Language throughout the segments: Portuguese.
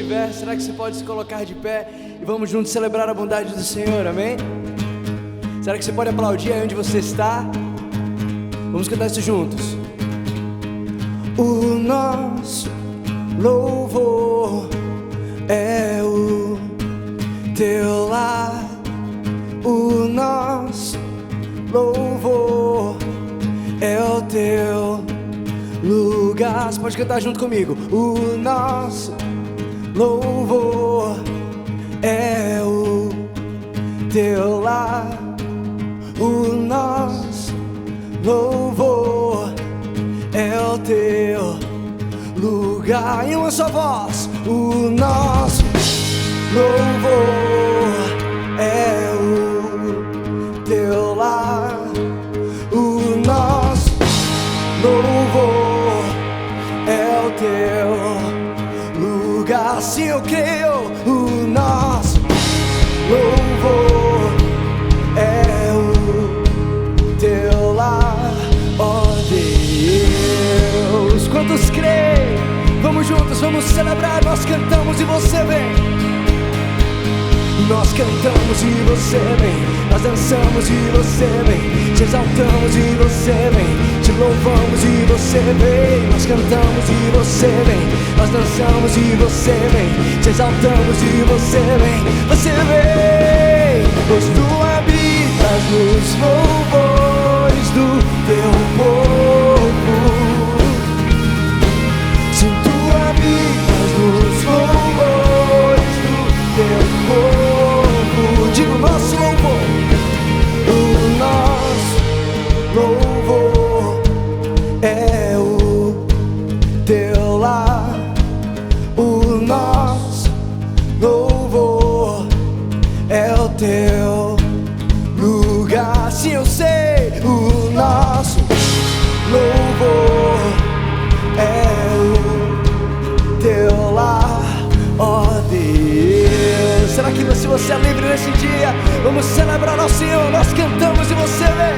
estiver, será que você pode se colocar de pé e vamos juntos celebrar a bondade do Senhor, amém? Será que você pode aplaudir aí onde você está? Vamos cantar isso juntos. O nosso louvor é o teu lar, o nosso louvor é o teu lugar. Você pode cantar junto comigo. O nosso louvor é o teu lar, o nosso louvor é o teu lugar. Em uma só voz. O nosso louvor é o teu lar, o nosso louvor é o teu lugar. Sim, eu creio. O nosso louvor é o teu lar, ó Deus. Quantos creem? Vamos juntos, vamos celebrar. Nós cantamos e você vem. Nós cantamos e você vem, nós dançamos e você vem, te exaltamos e você vem, te louvamos e você vem. Nós cantamos e você vem, nós dançamos e você vem, te exaltamos e você vem. Você vem, pois tu habitas nos louvores do teu povo. Se tu habitas nos louvores do teu povo, digo nosso louvor, o nosso louvor é o teu lar, o nosso louvor é o teu lugar. Sim, eu sei. O nosso louvor é o teu lar, ó Deus. Será que se você é livre nesse dia, vamos celebrar ao Senhor? Nós cantamos e você vem.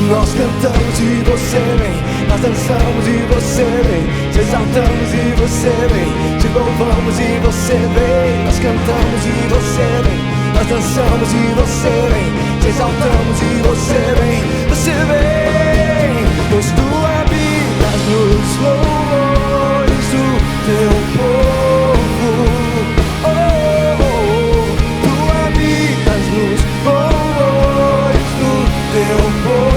Nós cantamos e você vem, nós dançamos e você vem, te exaltamos e você vem, te louvamos e você vem. Nós cantamos e você vem, nós dançamos e você vem, te exaltamos e você vem. Você vem, pois tu habitas nos louvores do teu povo. Oh, oh, oh. Tu habitas nos louvores do teu povo.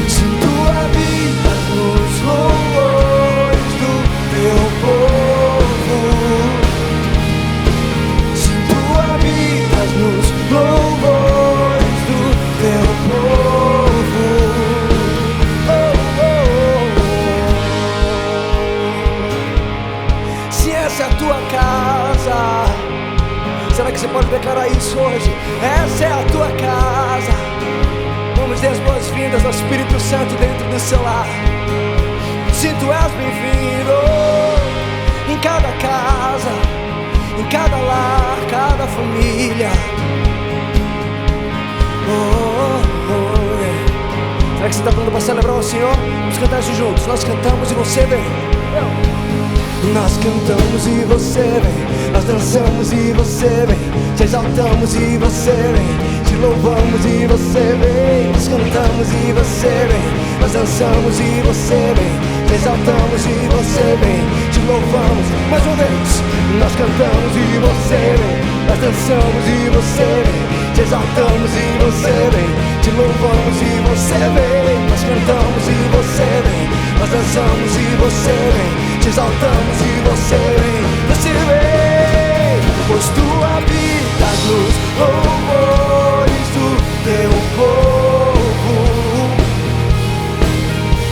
Se tu habitas nos louvores do teu povo, se tu habitas nos louvores do teu povo, oh, oh, oh. Se essa é a tua casa, será que você pode declarar isso hoje? Essa é a tua casa. Vamos dar as boas-vindas ao Espírito Santo dentro do seu lar. Se tu és bem-vindo em cada casa, em cada lar, cada família. Oh, oh, yeah. Será que você está pronto para celebrar o Senhor? Vamos cantar isso juntos. Nós cantamos e você vem. Nós cantamos e você vem, nós dançamos e você vem, te exaltamos e você vem, te louvamos e você vem. Nós cantamos e você vem, nós dançamos e você vem, te exaltamos e você vem, te louvamos. Mais uma vez. Nós cantamos e você vem, nós dançamos e você vem, te exaltamos e você vem, te louvamos e você vem. Nós cantamos e você vem, nós dançamos e você vem, te exaltamos e você vem. Você vem, pois tu habitas nos louvores do teu povo.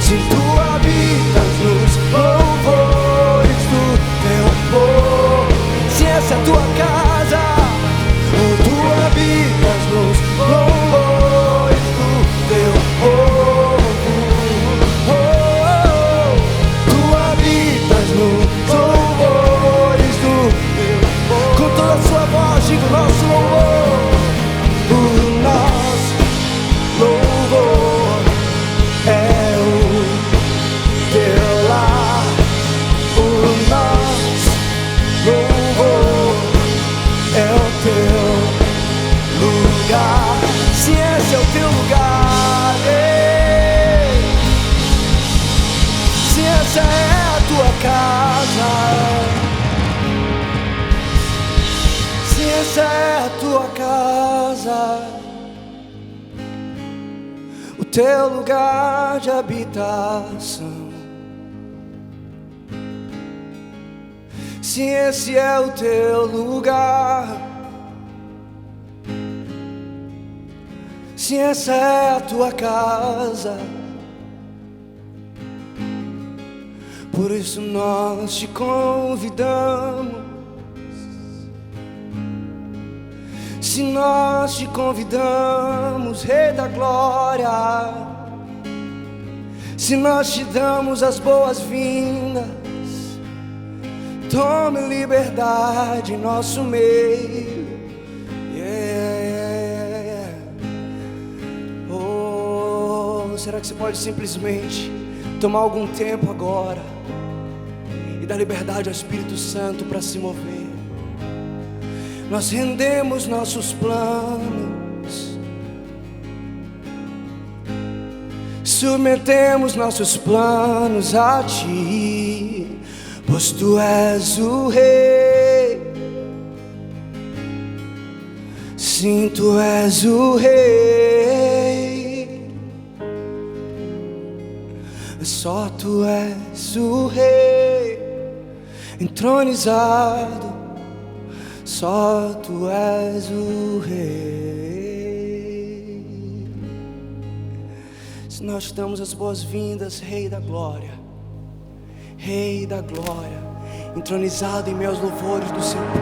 Se tu habitas nos louvores do teu povo, se essa é a tua casa, ou tu habitas nos louvores do teu povo. Oh, oh, oh. Tu habitas nos louvores do teu povo. Com toda a sua voz, essa é a tua casa, o teu lugar de habitação, se esse é o teu lugar, se essa é a tua casa, por isso nós te convidamos. Se nós te convidamos, Rei da Glória, se nós te damos as boas-vindas, tome liberdade em nosso meio. Oh, será que você pode simplesmente tomar algum tempo agora e dar liberdade ao Espírito Santo para se mover? Nós rendemos nossos planos, submetemos nossos planos a Ti, pois Tu és o Rei. Sim, Tu és o Rei. Só Tu és o Rei, entronizado. Só Tu és o Rei. Se nós te damos as boas-vindas, Rei da Glória, Rei da Glória, entronizado em meus louvores do Seu povo.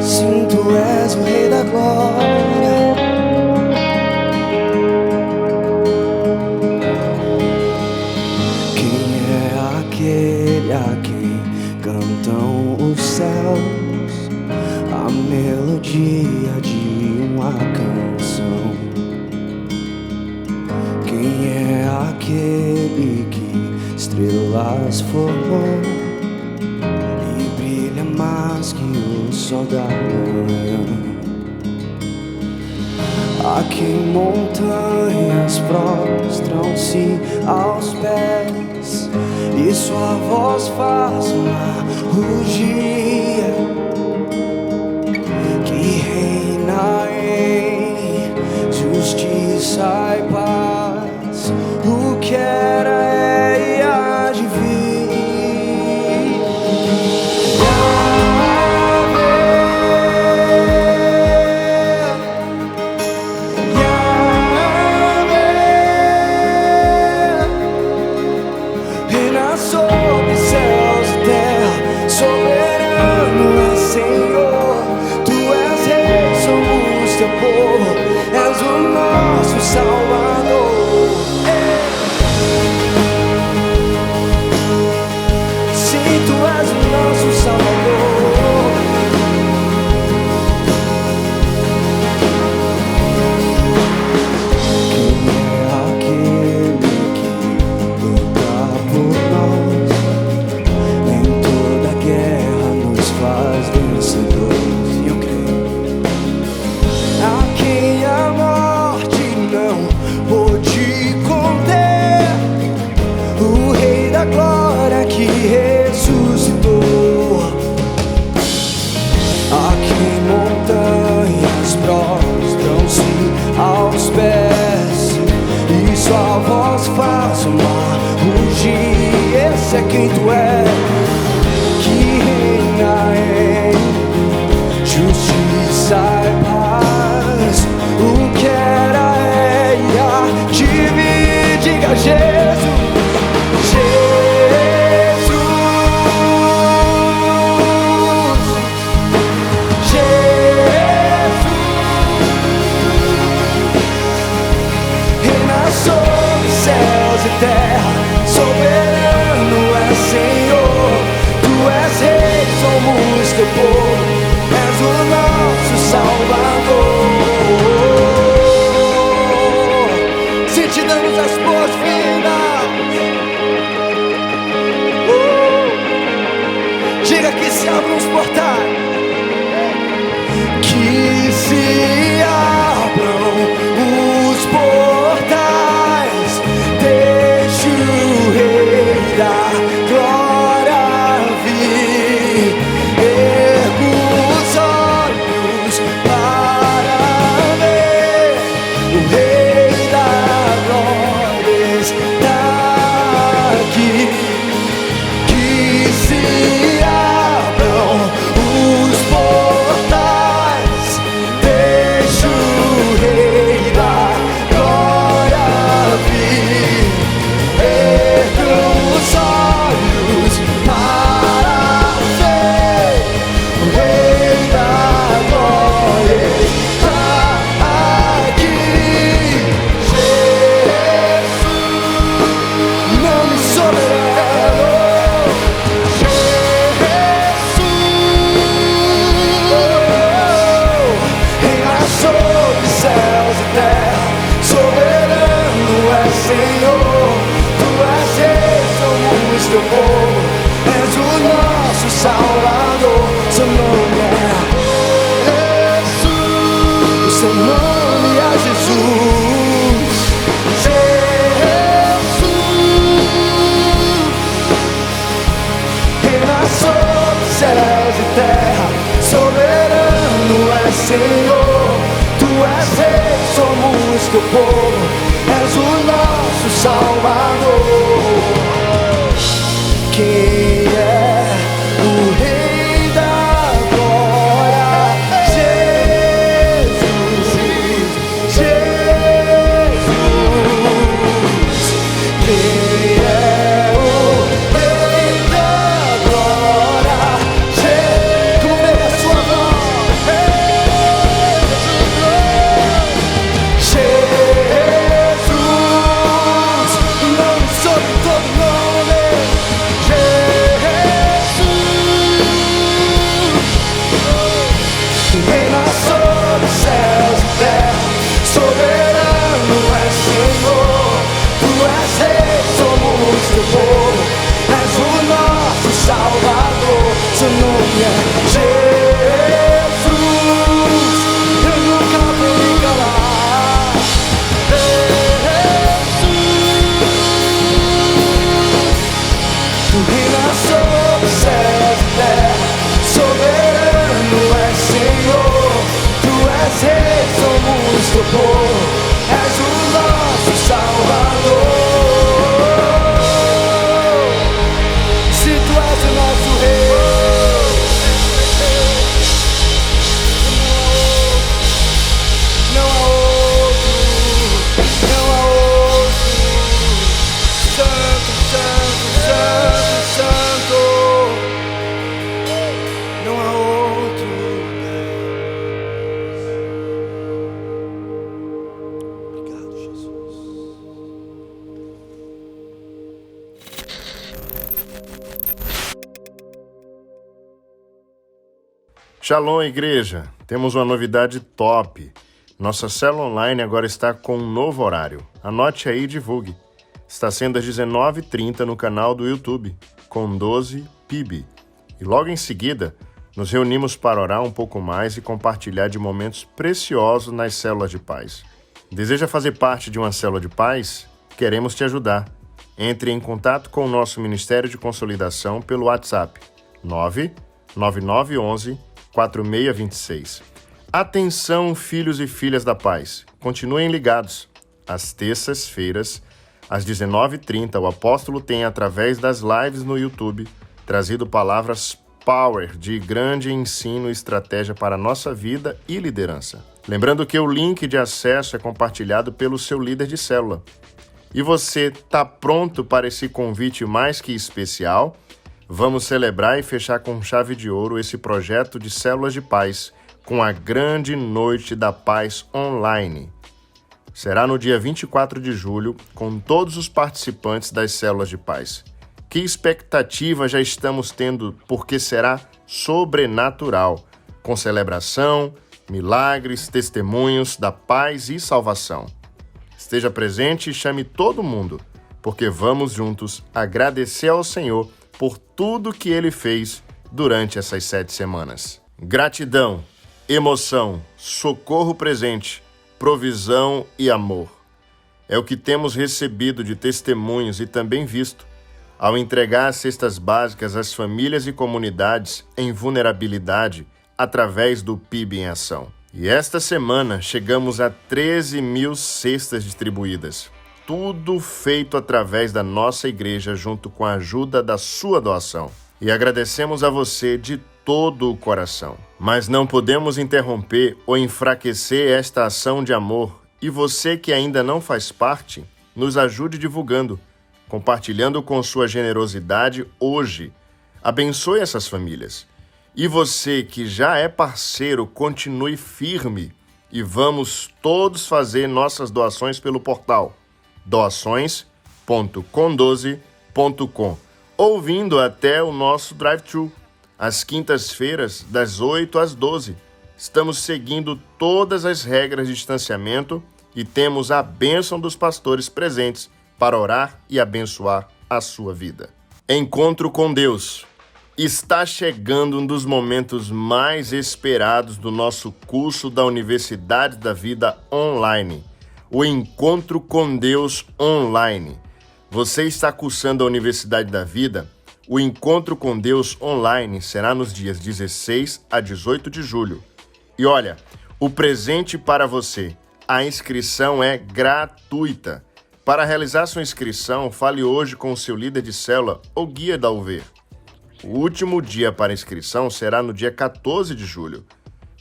Sim, Tu és o Rei da Glória. Aquele a quem cantam os céus a melodia de uma canção. Quem é aquele que estrelas formou e brilha mais que o sol da manhã? A quem montanhas prostram-se aos pés e sua voz faz uma rugia, que reina em justiça e paz, o que era é e há de vir. Sobre céus e terra, soberano é Senhor. Tu és Rei, somos Teu povo, és o nosso Salvador. Sim, Tu és o nosso Salvador. Quem é aquele que luta por nós, em toda guerra nos faz vencedores? E eu creio. A quem a morte não pôde conter, o Rei da Glória que ressuscitou. A quem montanhas prostram-se aos pés e sua voz faz uma rugia. Esse é quem Tu és, que reina em justiça e paz, o que era é e há de vir. Diga Jesus, Jesus, Jesus, reina sobre céus e terra, soberano é Senhor. Tu és Rei, somos Teu povo, és o nosso Salvador. Se te damos as boas-vindas, diga que se abram os portais, que se abram os portais, deixe o Rei da Glória Ergo os olhos para ver o Rei da Glória está aqui. Que se abram os portais, deixa o Rei da Glória vir. Ergam os olhos para ver o Rei da Glória está aqui. Jesus, nome soberano. Reina sobre céus e terra, soberano é Senhor. Tu és Rei, somos teu povo, és o nosso Salvador. Seu nome é Jesus, o seu nome é Jesus. Jesus, reina sobre céus e terra, soberano é Senhor. Tu és Rei, somos teu povo, és o nosso Salvador. Quem é o Rei da Glória? Jesus, Jesus. Quem é o Rei da Glória? Como é a sua voz? Jesus, nome sobre todo nome. Jesus, reina sobre céus e terra, soberano é Senhor. Tu és Rei, somos teu povo, és o nosso Salvador. Seu nome é Jesus, eu nunca vou me calar. Tu reinas sobre céus e terra, soberano é Senhor. Tu és Rei, somos teu povo, és o nosso Salvador. Se tu és o nosso Rei, não há outro, não há outro. Santo, santo, santo, santo, não há outro Deus. Obrigado, Jesus. Shalom, igreja! Temos uma novidade top. Nossa célula online agora está com um novo horário. Anote aí e divulgue. Está sendo às 19h30 no canal do YouTube, com 12 PIB. E logo em seguida, nos reunimos para orar um pouco mais e compartilhar de momentos preciosos nas células de paz. Deseja fazer parte de uma célula de paz? Queremos te ajudar. Entre em contato com o nosso Ministério de Consolidação pelo WhatsApp 99911 4626. Atenção, filhos e filhas da paz. Continuem ligados. Às terças-feiras, às 19h30, o apóstolo tem, através das lives no YouTube, trazido palavras power de grande ensino e estratégia para a nossa vida e liderança. Lembrando que o link de acesso é compartilhado pelo seu líder de célula. E você está pronto para esse convite mais que especial? Vamos celebrar e fechar com chave de ouro esse projeto de células de paz com a grande noite da paz online. Será no dia 24 de julho, com todos os participantes das células de paz. Que expectativa já estamos tendo, porque será sobrenatural, com celebração, milagres, testemunhos da paz e salvação. Esteja presente e chame todo mundo, porque vamos juntos agradecer ao Senhor por tudo que Ele fez durante essas 7 semanas. Gratidão, emoção, socorro presente, provisão e amor. É o que temos recebido de testemunhos e também visto. ao entregar as cestas básicas às famílias e comunidades em vulnerabilidade através do PIB em Ação. E esta semana chegamos a 13 mil cestas distribuídas. Tudo feito através da nossa igreja junto com a ajuda da sua doação. E agradecemos a você de todo o coração. Mas não podemos interromper ou enfraquecer esta ação de amor. E você que ainda não faz parte, nos ajude divulgando, compartilhando com sua generosidade hoje. Abençoe essas famílias. E você que já é parceiro, continue firme e vamos todos fazer nossas doações pelo portal doações.com12.com, ouvindo até o nosso drive-thru, às quintas-feiras, das 8 às 12. Estamos seguindo todas as regras de distanciamento e temos a bênção dos pastores presentes para orar e abençoar a sua vida. Encontro com Deus. Está chegando um dos momentos mais esperados do nosso curso da Universidade da Vida Online, o Encontro com Deus Online. Você está cursando a Universidade da Vida? O Encontro com Deus Online será nos dias 16 a 18 de julho. E olha, o presente para você, a inscrição é gratuita. Para realizar sua inscrição, fale hoje com o seu líder de célula ou guia da UV. O último dia para inscrição será no dia 14 de julho.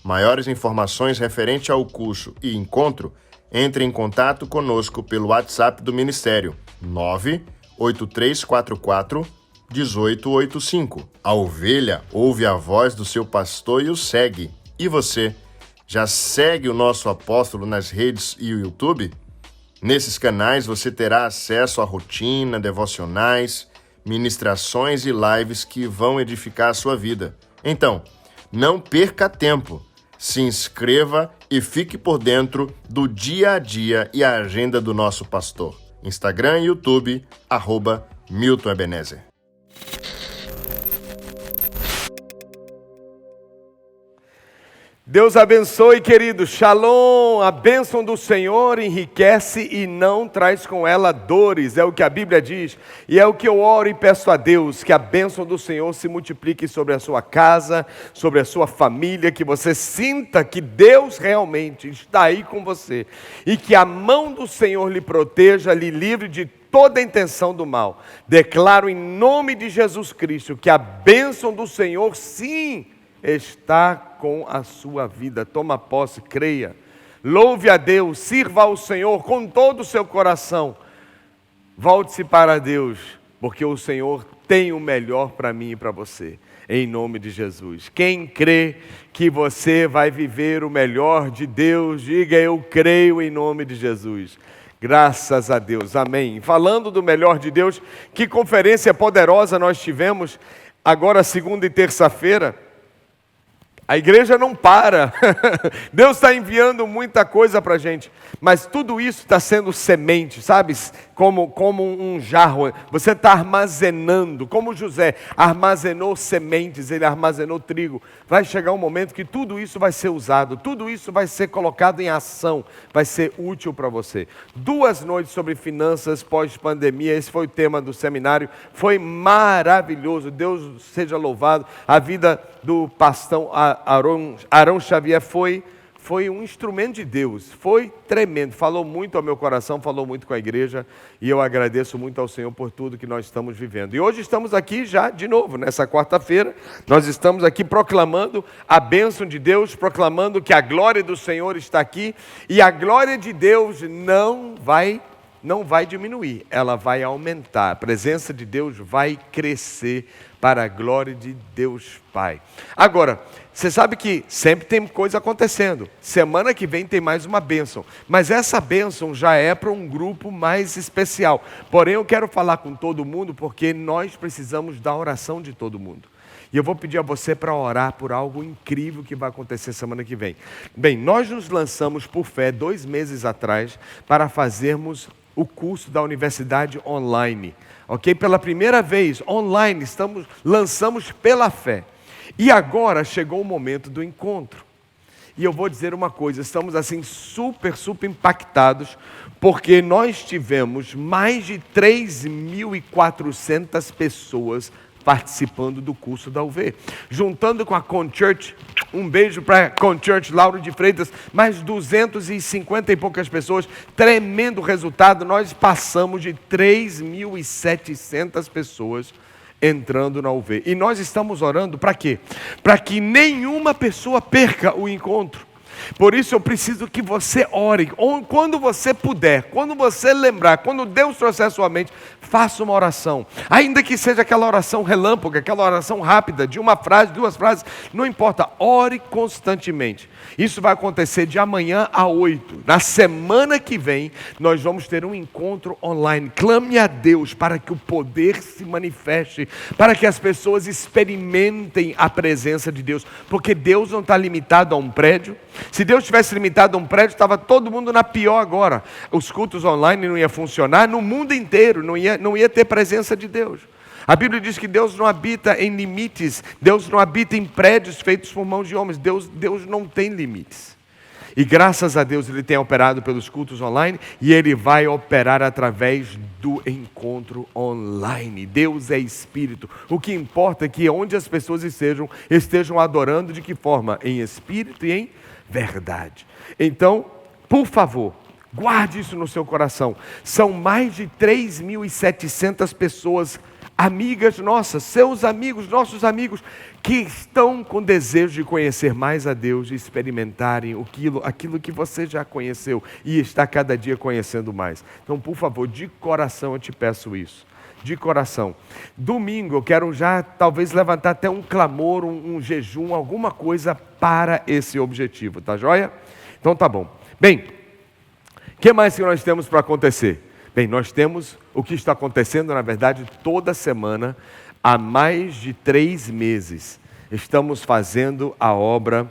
Maiores informações referente ao curso e encontro, entre em contato conosco pelo WhatsApp do Ministério 98344-1885. A ovelha ouve a voz do seu pastor e o segue. E você, já segue o nosso apóstolo nas redes e o YouTube? Nesses canais você terá acesso à rotina, devocionais, ministrações e lives que vão edificar a sua vida. Então, não perca tempo. Se inscreva e fique por dentro do dia a dia e a agenda do nosso pastor. Instagram e YouTube, @Milton Ebenezer. Deus abençoe, querido. Shalom, a bênção do Senhor enriquece e não traz com ela dores, é o que a Bíblia diz, e é o que eu oro e peço a Deus, que a bênção do Senhor se multiplique sobre a sua casa, sobre a sua família, que você sinta que Deus realmente está aí com você, e que a mão do Senhor lhe proteja, lhe livre de toda intenção do mal. Declaro em nome de Jesus Cristo, que a bênção do Senhor, sim, está com a sua vida. Toma posse, creia. Louve a Deus, sirva ao Senhor com todo o seu coração. Volte-se para Deus, porque o Senhor tem o melhor para mim e para você. Em nome de Jesus. Quem crê que você vai viver o melhor de Deus, diga: eu creio, em nome de Jesus. Graças a Deus, amém. Falando do melhor de Deus, que conferência poderosa nós tivemos agora segunda e terça-feira. A igreja não para, Deus está enviando muita coisa para a gente, mas tudo isso está sendo semente, sabe? Como um jarro, você está armazenando, como José armazenou sementes, ele armazenou trigo. Vai chegar um momento que tudo isso vai ser usado, tudo isso vai ser colocado em ação, vai ser útil para você. 2 noites sobre finanças pós-pandemia, esse foi o tema do seminário, foi maravilhoso, Deus seja louvado. A vida do pastor Arão Xavier foi um instrumento de Deus, foi tremendo, falou muito ao meu coração, falou muito com a igreja, e eu agradeço muito ao Senhor por tudo que nós estamos vivendo. E hoje estamos aqui já de novo, nessa quarta-feira, nós estamos aqui proclamando a bênção de Deus, proclamando que a glória do Senhor está aqui, e a glória de Deus não vai diminuir, ela vai aumentar, a presença de Deus vai crescer para a glória de Deus Pai. Agora, você sabe que sempre tem coisa acontecendo, semana que vem tem mais uma bênção, mas essa bênção já é para um grupo mais especial, porém eu quero falar com todo mundo, porque nós precisamos da oração de todo mundo. E eu vou pedir a você para orar por algo incrível que vai acontecer semana que vem. Bem, nós nos lançamos por fé 2 meses atrás para fazermos o curso da Universidade Online. Ok? Pela primeira vez, online, lançamos pela fé. E agora chegou o momento do encontro. E eu vou dizer uma coisa, estamos assim super impactados, porque nós tivemos mais de 3.400 pessoas participando do curso da UV. Juntando com a Conchurch, um beijo para a Conchurch, Lauro de Freitas, mais 250 e poucas pessoas, tremendo resultado, nós passamos de 3.700 pessoas entrando na UV. E nós estamos orando para quê? Para que nenhuma pessoa perca o encontro. Por isso eu preciso que você ore, quando você puder, quando você lembrar, quando Deus trouxer a sua mente, faça uma oração, ainda que seja aquela oração relâmpago, aquela oração rápida, de uma frase, 2 frases, não importa, ore constantemente. Isso vai acontecer de amanhã a 8, na semana que vem, nós vamos ter um encontro online. Clame a Deus para que o poder se manifeste, para que as pessoas experimentem a presença de Deus, porque Deus não está limitado a um prédio. Se Deus tivesse limitado a um prédio, estava todo mundo na pior agora. Os cultos online não iam funcionar, no mundo inteiro não ia ter presença de Deus. A Bíblia diz que Deus não habita em limites, Deus não habita em prédios feitos por mãos de homens, Deus não tem limites. E graças a Deus Ele tem operado pelos cultos online e Ele vai operar através do encontro online. Deus é Espírito. O que importa é que onde as pessoas estejam adorando, de que forma? Em Espírito e em verdade. Então, por favor, guarde isso no seu coração. São mais de 3.700 pessoas, amigas nossas, seus amigos, nossos amigos, que estão com desejo de conhecer mais a Deus, de experimentarem aquilo que você já conheceu e está cada dia conhecendo mais. Então, por favor, de coração eu te peço isso. De coração. Domingo eu quero já talvez levantar até um clamor, um jejum, alguma coisa para esse objetivo, tá joia? Então tá bom. Bem, o que mais que nós temos para acontecer? Bem, nós temos o que está acontecendo, na verdade, toda semana, há mais de 3 meses. Estamos fazendo a obra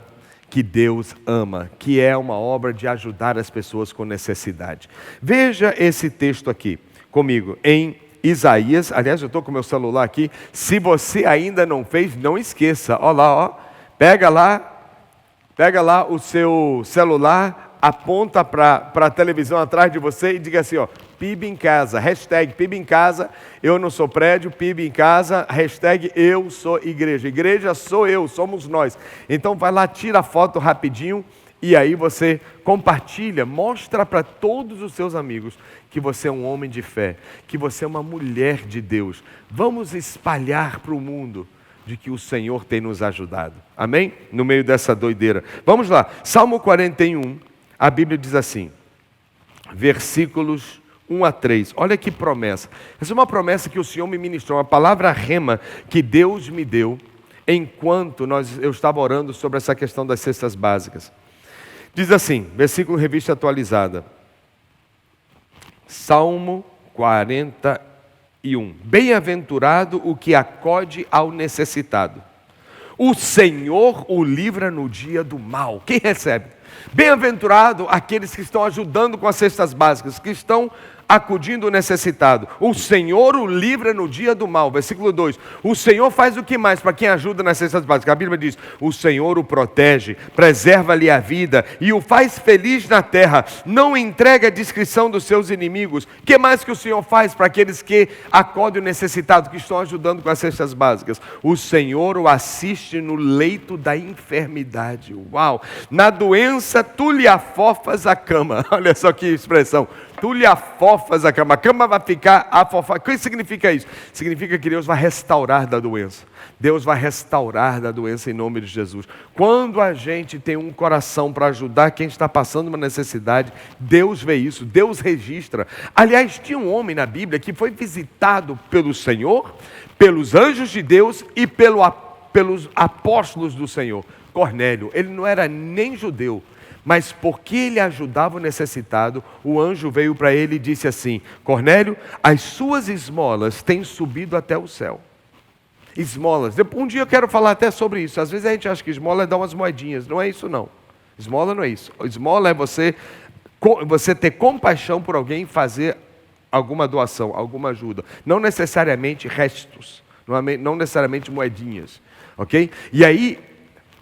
que Deus ama, que é uma obra de ajudar as pessoas com necessidade. Veja esse texto aqui comigo, em Isaías. Aliás, eu estou com o meu celular aqui. Se você ainda não fez, não esqueça. Olha lá, ó. Pega lá o seu celular, aponta para a televisão atrás de você e diga assim, ó, PIB em casa, hashtag PIB em casa, eu não sou prédio, PIB em casa, hashtag eu sou igreja. Igreja sou eu, somos nós. Então vai lá, tira a foto rapidinho e aí você compartilha, mostra para todos os seus amigos que você é um homem de fé, que você é uma mulher de Deus. Vamos espalhar para o mundo de que o Senhor tem nos ajudado. Amém? No meio dessa doideira. Vamos lá, Salmo 41, a Bíblia diz assim, versículos 1 a 3. Olha que promessa. Essa é uma promessa que o Senhor me ministrou, uma palavra rema que Deus me deu enquanto eu estava orando sobre essa questão das cestas básicas. Diz assim, versículo revista atualizada. Salmo 41. Bem-aventurado o que acode ao necessitado. O Senhor o livra no dia do mal. Quem recebe? Bem-aventurado aqueles que estão ajudando com as cestas básicas, que estão acudindo o necessitado. O Senhor o livra no dia do mal. Versículo 2. O Senhor faz o que mais para quem ajuda nas cestas básicas? A Bíblia diz, o Senhor o protege, preserva-lhe a vida e o faz feliz na terra. Não entrega a discrição dos seus inimigos. O que mais que o Senhor faz para aqueles que acodem o necessitado, que estão ajudando com as cestas básicas? O Senhor o assiste no leito da enfermidade. Uau! Na doença, tu lhe afofas a cama. Olha só que expressão. Tu lhe afofas a cama vai ficar afofada. O que significa isso? Significa que Deus vai restaurar da doença. Deus vai restaurar da doença em nome de Jesus. Quando a gente tem um coração para ajudar quem está passando uma necessidade, Deus vê isso, Deus registra. Aliás, tinha um homem na Bíblia que foi visitado pelo Senhor, pelos anjos de Deus e pelos apóstolos do Senhor. Cornélio, ele não era nem judeu, mas porque ele ajudava o necessitado, o anjo veio para ele e disse assim, Cornélio, as suas esmolas têm subido até o céu. Esmolas, um dia eu quero falar até sobre isso. Às vezes a gente acha que esmola é dar umas moedinhas, não é isso não. Esmola não é isso. Esmola é você ter compaixão por alguém e fazer alguma doação, alguma ajuda. Não necessariamente restos, não necessariamente moedinhas, ok? E aí,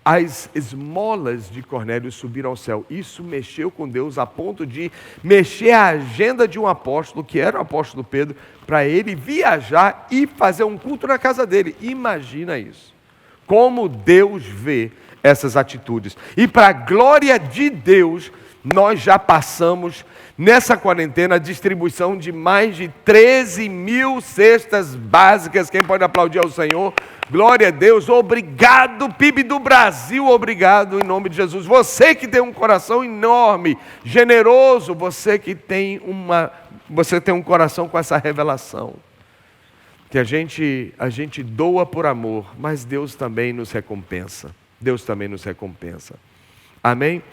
as esmolas de Cornélio subiram ao céu. Isso mexeu com Deus a ponto de mexer a agenda de um apóstolo, que era o apóstolo Pedro, para ele viajar e fazer um culto na casa dele. Imagina isso. Como Deus vê essas atitudes. E para a glória de Deus, nós já passamos nessa quarentena a distribuição de mais de 13 mil cestas básicas. Quem pode aplaudir ao Senhor? Glória a Deus, obrigado PIB do Brasil, obrigado em nome de Jesus. Você que tem um coração enorme, generoso, você tem um coração com essa revelação. Que a gente doa por amor, mas Deus também nos recompensa. Deus também nos recompensa. Amém?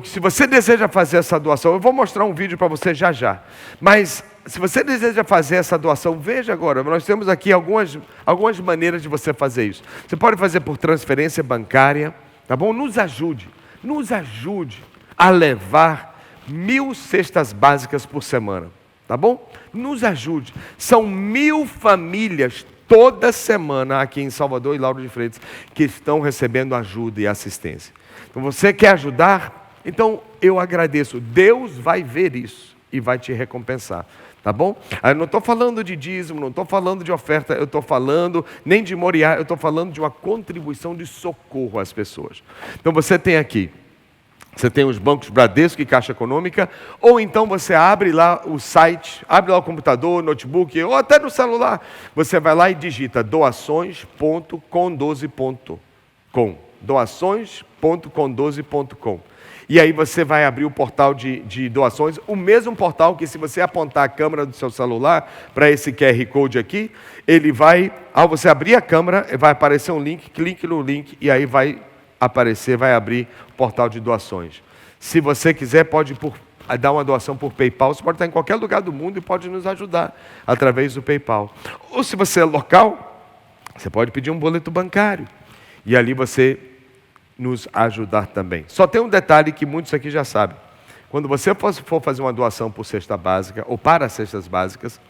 Se você deseja fazer essa doação, eu vou mostrar um vídeo para você já. Mas se você deseja fazer essa doação, veja agora, nós temos aqui algumas maneiras de você fazer isso. Você pode fazer por transferência bancária, tá bom? Nos ajude a levar 1000 cestas básicas por semana, tá bom? Nos ajude. São 1000 famílias toda semana aqui em Salvador e Lauro de Freitas que estão recebendo ajuda e assistência. Então você quer ajudar? Então eu agradeço. Deus vai ver isso e vai te recompensar. Tá bom? Eu não estou falando de dízimo, não estou falando de oferta, eu estou falando nem de moriá, eu estou falando de uma contribuição de socorro às pessoas. Então você tem aqui, você tem os bancos Bradesco e Caixa Econômica, ou então você abre lá o site, abre lá o computador, notebook, ou até no celular, você vai lá e digita doações.com12.com, doações.com12.com. E aí você vai abrir o portal de doações, o mesmo portal que se você apontar a câmera do seu celular para esse QR Code aqui, ele vai, ao você abrir a câmera, vai aparecer um link, clique no link e aí vai abrir o portal de doações. Se você quiser, pode dar uma doação por PayPal, você pode estar em qualquer lugar do mundo e pode nos ajudar através do PayPal. Ou se você é local, você pode pedir um boleto bancário e ali você nos ajudar também. Só tem um detalhe que muitos aqui já sabem. Quando você for fazer uma doação por cesta básica ou para cestas básicas,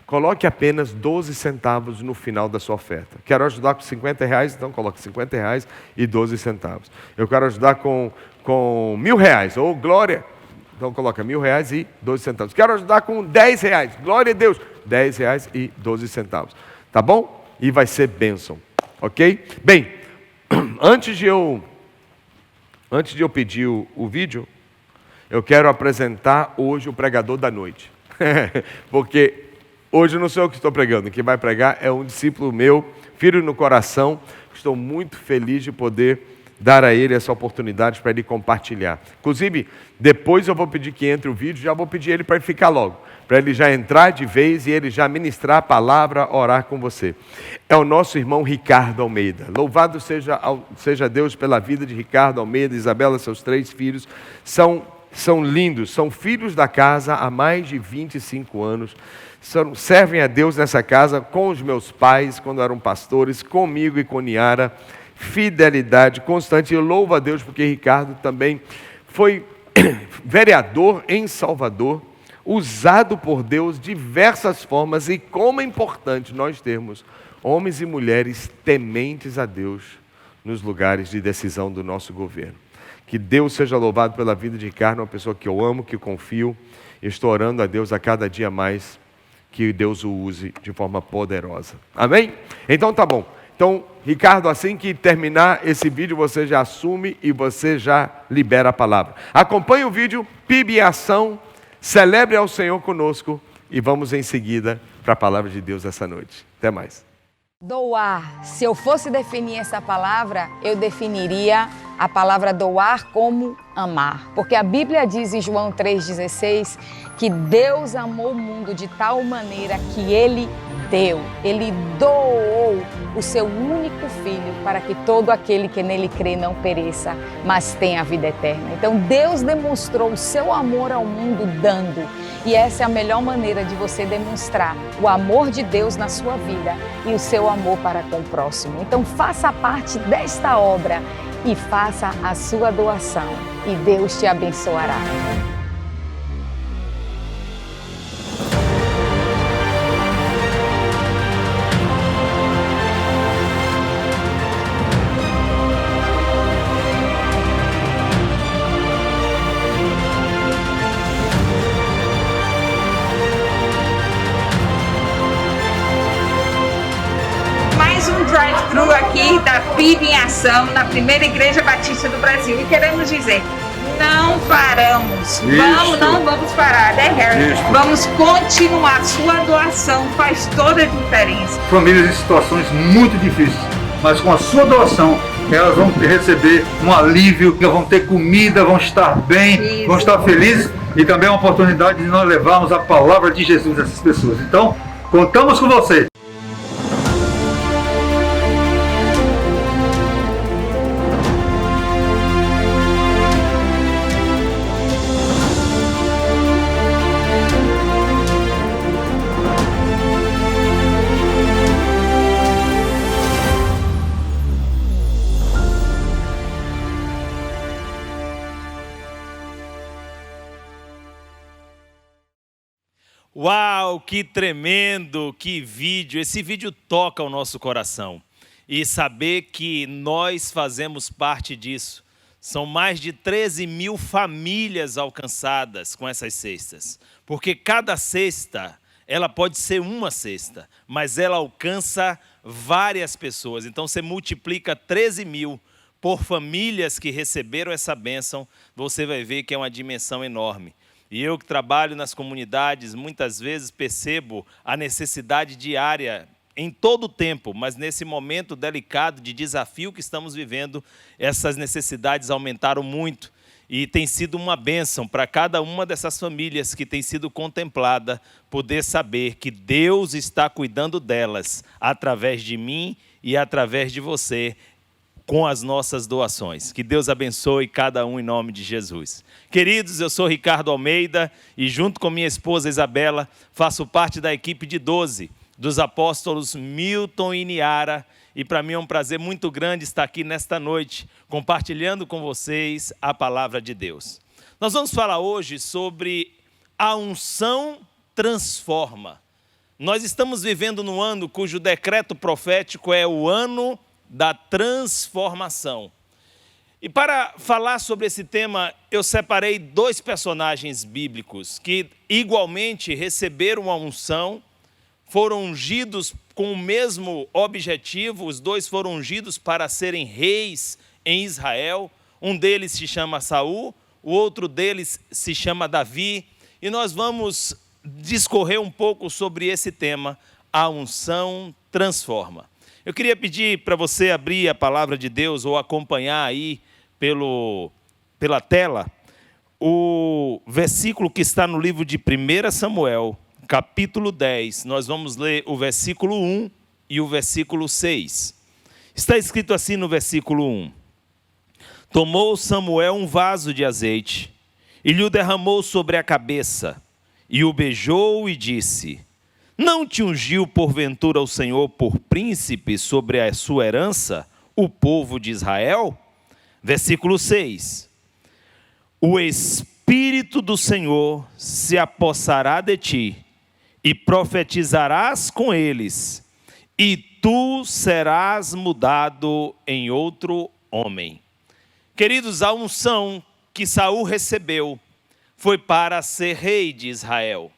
coloque apenas 12 centavos no final da sua oferta. Quero ajudar com R$50, então coloque R$50 e 12 centavos. Eu quero ajudar com R$1.000, ou glória, então coloca R$1.000 e 12 centavos. Quero ajudar com R$10, glória a Deus, R$10 e 12 centavos. Tá bom? E vai ser bênção, ok? Bem, antes de eu pedir o vídeo, eu quero apresentar hoje o pregador da noite. Porque hoje não sou eu que estou pregando, quem vai pregar é um discípulo meu, filho no coração. Estou muito feliz de poder dar a ele essa oportunidade para ele compartilhar. Inclusive, depois eu vou pedir que entre o vídeo, já vou pedir ele para ficar logo, para ele já entrar de vez e ele já ministrar a palavra, orar com você. É o nosso irmão Ricardo Almeida. Louvado seja Deus pela vida de Ricardo Almeida, Isabela, seus 3 filhos. São lindos, são filhos da casa há mais de 25 anos. Servem a Deus nessa casa com os meus pais, quando eram pastores, comigo e com Niara. Fidelidade constante. Eu louvo a Deus porque Ricardo também foi vereador em Salvador, usado por Deus de diversas formas, e como é importante nós termos homens e mulheres tementes a Deus nos lugares de decisão do nosso governo. Que Deus seja louvado pela vida de Ricardo, uma pessoa que eu amo, que eu confio, e estou orando a Deus a cada dia mais que Deus o use de forma poderosa. Amém? Então tá bom. Então, Ricardo, assim que terminar esse vídeo, você já assume e você já libera a palavra. Acompanhe o vídeo, PIB em ação, celebre ao Senhor conosco e vamos em seguida para a palavra de Deus essa noite. Até mais. Doar. Se eu fosse definir essa palavra, eu definiria a palavra doar como amar. Porque a Bíblia diz em João 3,16 que Deus amou o mundo de tal maneira que Ele doou o seu único Filho para que todo aquele que nele crê não pereça, mas tenha a vida eterna. Então Deus demonstrou o seu amor ao mundo dando. E essa é a melhor maneira de você demonstrar o amor de Deus na sua vida e o seu amor para com o próximo. Então faça parte desta obra e faça a sua doação e Deus te abençoará. aqui da PIB em Ação, na primeira Igreja Batista do Brasil, e queremos dizer, não paramos, não vamos parar, né, Harry? Isso. Vamos continuar, sua doação faz toda a diferença. Famílias em situações muito difíceis, mas com a sua doação, elas vão receber um alívio, vão ter comida, vão estar bem, Isso. vão estar felizes, e também é uma oportunidade de nós levarmos a palavra de Jesus a essas pessoas. Então, contamos com você. Uau, que tremendo, que vídeo! Esse vídeo toca o nosso coração. E saber que nós fazemos parte disso. São mais de 13 mil famílias alcançadas com essas cestas. Porque cada cesta, ela pode ser uma cesta, mas ela alcança várias pessoas. Então você multiplica 13 mil por famílias que receberam essa bênção, você vai ver que é uma dimensão enorme. E eu que trabalho nas comunidades, muitas vezes percebo a necessidade diária em todo o tempo, mas nesse momento delicado de desafio que estamos vivendo, essas necessidades aumentaram muito. E tem sido uma bênção para cada uma dessas famílias que tem sido contemplada, poder saber que Deus está cuidando delas, através de mim e através de você, com as nossas doações. Que Deus abençoe cada um em nome de Jesus. Queridos, eu sou Ricardo Almeida e junto com minha esposa Isabela, faço parte da equipe de 12 dos apóstolos Milton e Niara. E para mim é um prazer muito grande estar aqui nesta noite, compartilhando com vocês a palavra de Deus. Nós vamos falar hoje sobre a unção transforma. Nós estamos vivendo num ano cujo decreto profético é o ano da transformação. E para falar sobre esse tema, eu separei 2 personagens bíblicos que igualmente receberam a unção, foram ungidos com o mesmo objetivo, os 2 foram ungidos para serem reis em Israel. Um deles se chama Saul, o outro deles se chama Davi, e nós vamos discorrer um pouco sobre esse tema, a unção transforma. Eu queria pedir para você abrir a palavra de Deus ou acompanhar aí pela tela o versículo que está no livro de 1 Samuel, capítulo 10. Nós vamos ler o versículo 1 e o versículo 6. Está escrito assim no versículo 1. Tomou Samuel um vaso de azeite e lhe o derramou sobre a cabeça e o beijou e disse: não te ungiu porventura o Senhor por príncipe sobre a sua herança, o povo de Israel? Versículo 6. O Espírito do Senhor se apossará de ti, e profetizarás com eles, e tu serás mudado em outro homem. Queridos, a unção que Saul recebeu foi para ser rei de Israel.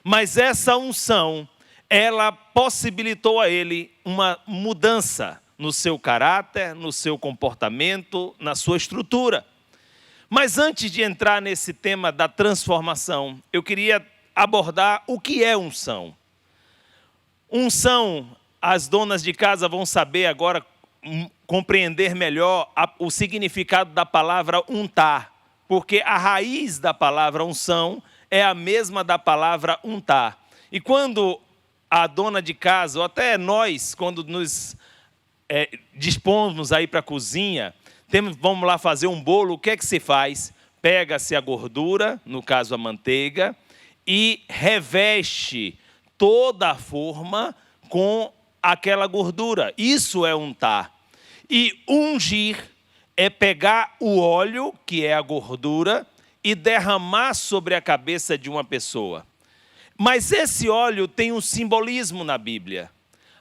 Mas essa unção, ela possibilitou a ele uma mudança no seu caráter, no seu comportamento, na sua estrutura. Mas antes de entrar nesse tema da transformação, eu queria abordar o que é unção. Unção, as donas de casa vão saber agora compreender melhor o significado da palavra untar, porque a raiz da palavra unção é a mesma da palavra untar. E quando a dona de casa, ou até nós, quando nos dispomos aí para a cozinha, vamos lá fazer um bolo, o que é que se faz? Pega-se a gordura, no caso a manteiga, e reveste toda a forma com aquela gordura. Isso é untar. E ungir é pegar o óleo, que é a gordura, e derramar sobre a cabeça de uma pessoa. Mas esse óleo tem um simbolismo na Bíblia.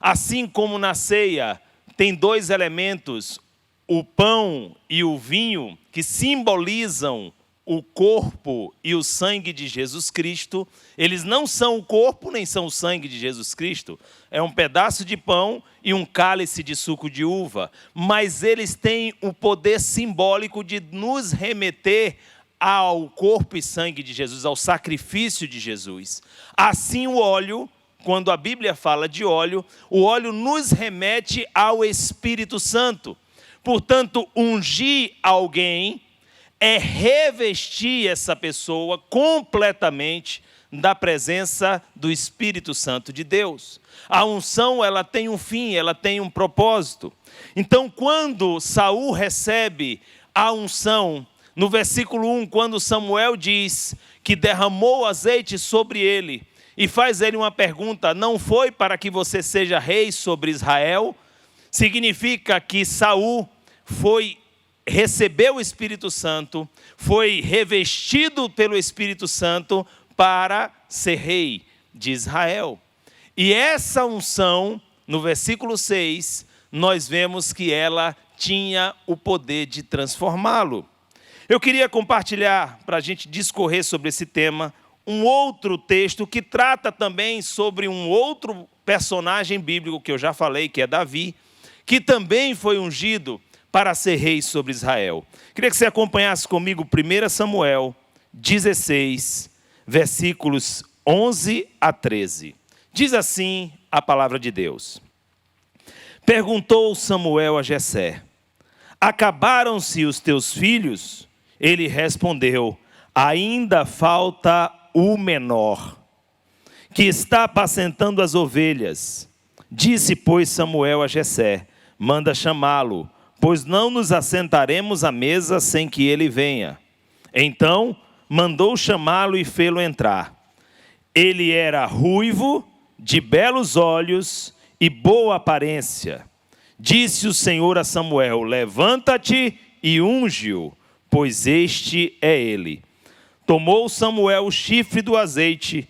Assim como na ceia tem 2 elementos, o pão e o vinho, que simbolizam o corpo e o sangue de Jesus Cristo. Eles não são o corpo nem são o sangue de Jesus Cristo. É um pedaço de pão e um cálice de suco de uva. Mas eles têm o poder simbólico de nos remeter ao corpo e sangue de Jesus, ao sacrifício de Jesus. Assim o óleo, quando a Bíblia fala de óleo, o óleo nos remete ao Espírito Santo. Portanto, ungir alguém é revestir essa pessoa completamente da presença do Espírito Santo de Deus. A unção, ela tem um fim, ela tem um propósito. Então, quando Saul recebe a unção, no versículo 1, quando Samuel diz que derramou azeite sobre ele e faz ele uma pergunta: não foi para que você seja rei sobre Israel? Significa que Saul recebeu o Espírito Santo, foi revestido pelo Espírito Santo para ser rei de Israel. E essa unção, no versículo 6, nós vemos que ela tinha o poder de transformá-lo. Eu queria compartilhar, para a gente discorrer sobre esse tema, um outro texto que trata também sobre um outro personagem bíblico que eu já falei, que é Davi, que também foi ungido para ser rei sobre Israel. Queria que você acompanhasse comigo 1 Samuel 16, versículos 11 a 13. Diz assim a palavra de Deus. Perguntou Samuel a Jessé: acabaram-se os teus filhos? Ele respondeu: ainda falta o menor, que está apacentando as ovelhas. Disse, pois, Samuel a Jessé: manda chamá-lo, pois não nos assentaremos à mesa sem que ele venha. Então mandou chamá-lo e fê-lo entrar. Ele era ruivo, de belos olhos e boa aparência. Disse o Senhor a Samuel: levanta-te e unge-o, pois este é ele. Tomou Samuel o chifre do azeite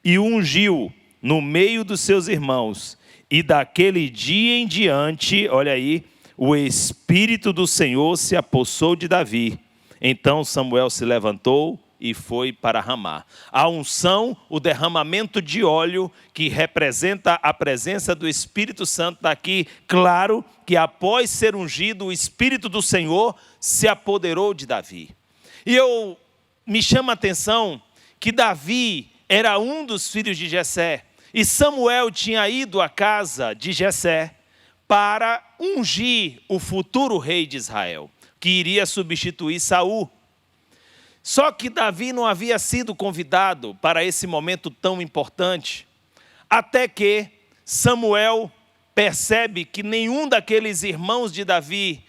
e ungiu no meio dos seus irmãos. E daquele dia em diante, olha aí, o Espírito do Senhor se apossou de Davi. Então Samuel se levantou e foi para Ramá. A unção, o derramamento de óleo, que representa a presença do Espírito Santo, está aqui claro que após ser ungido, o Espírito do Senhor se apoderou de Davi. E me chama a atenção que Davi era um dos filhos de Jessé, e Samuel tinha ido à casa de Jessé para ungir o futuro rei de Israel, que iria substituir Saul. Só que Davi não havia sido convidado para esse momento tão importante, até que Samuel percebe que nenhum daqueles irmãos de Davi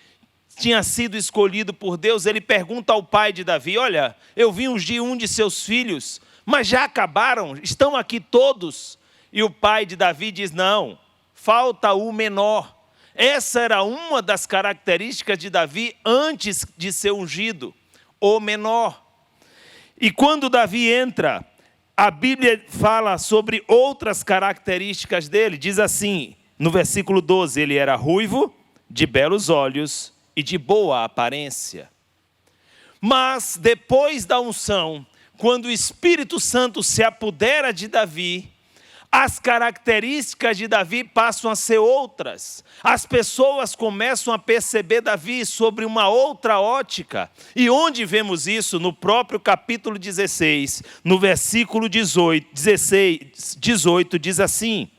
tinha sido escolhido por Deus. Ele pergunta ao pai de Davi: olha, eu vim ungir um de seus filhos, mas já acabaram? Estão aqui todos? E o pai de Davi diz: não, falta o menor. Essa era uma das características de Davi antes de ser ungido, o menor. E quando Davi entra, a Bíblia fala sobre outras características dele. Diz assim, no versículo 12, ele era ruivo, de belos olhos e de boa aparência. Mas depois da unção, quando o Espírito Santo se apodera de Davi, as características de Davi passam a ser outras. As pessoas começam a perceber Davi sobre uma outra ótica. E onde vemos isso? No próprio capítulo 16, no versículo 18, diz assim.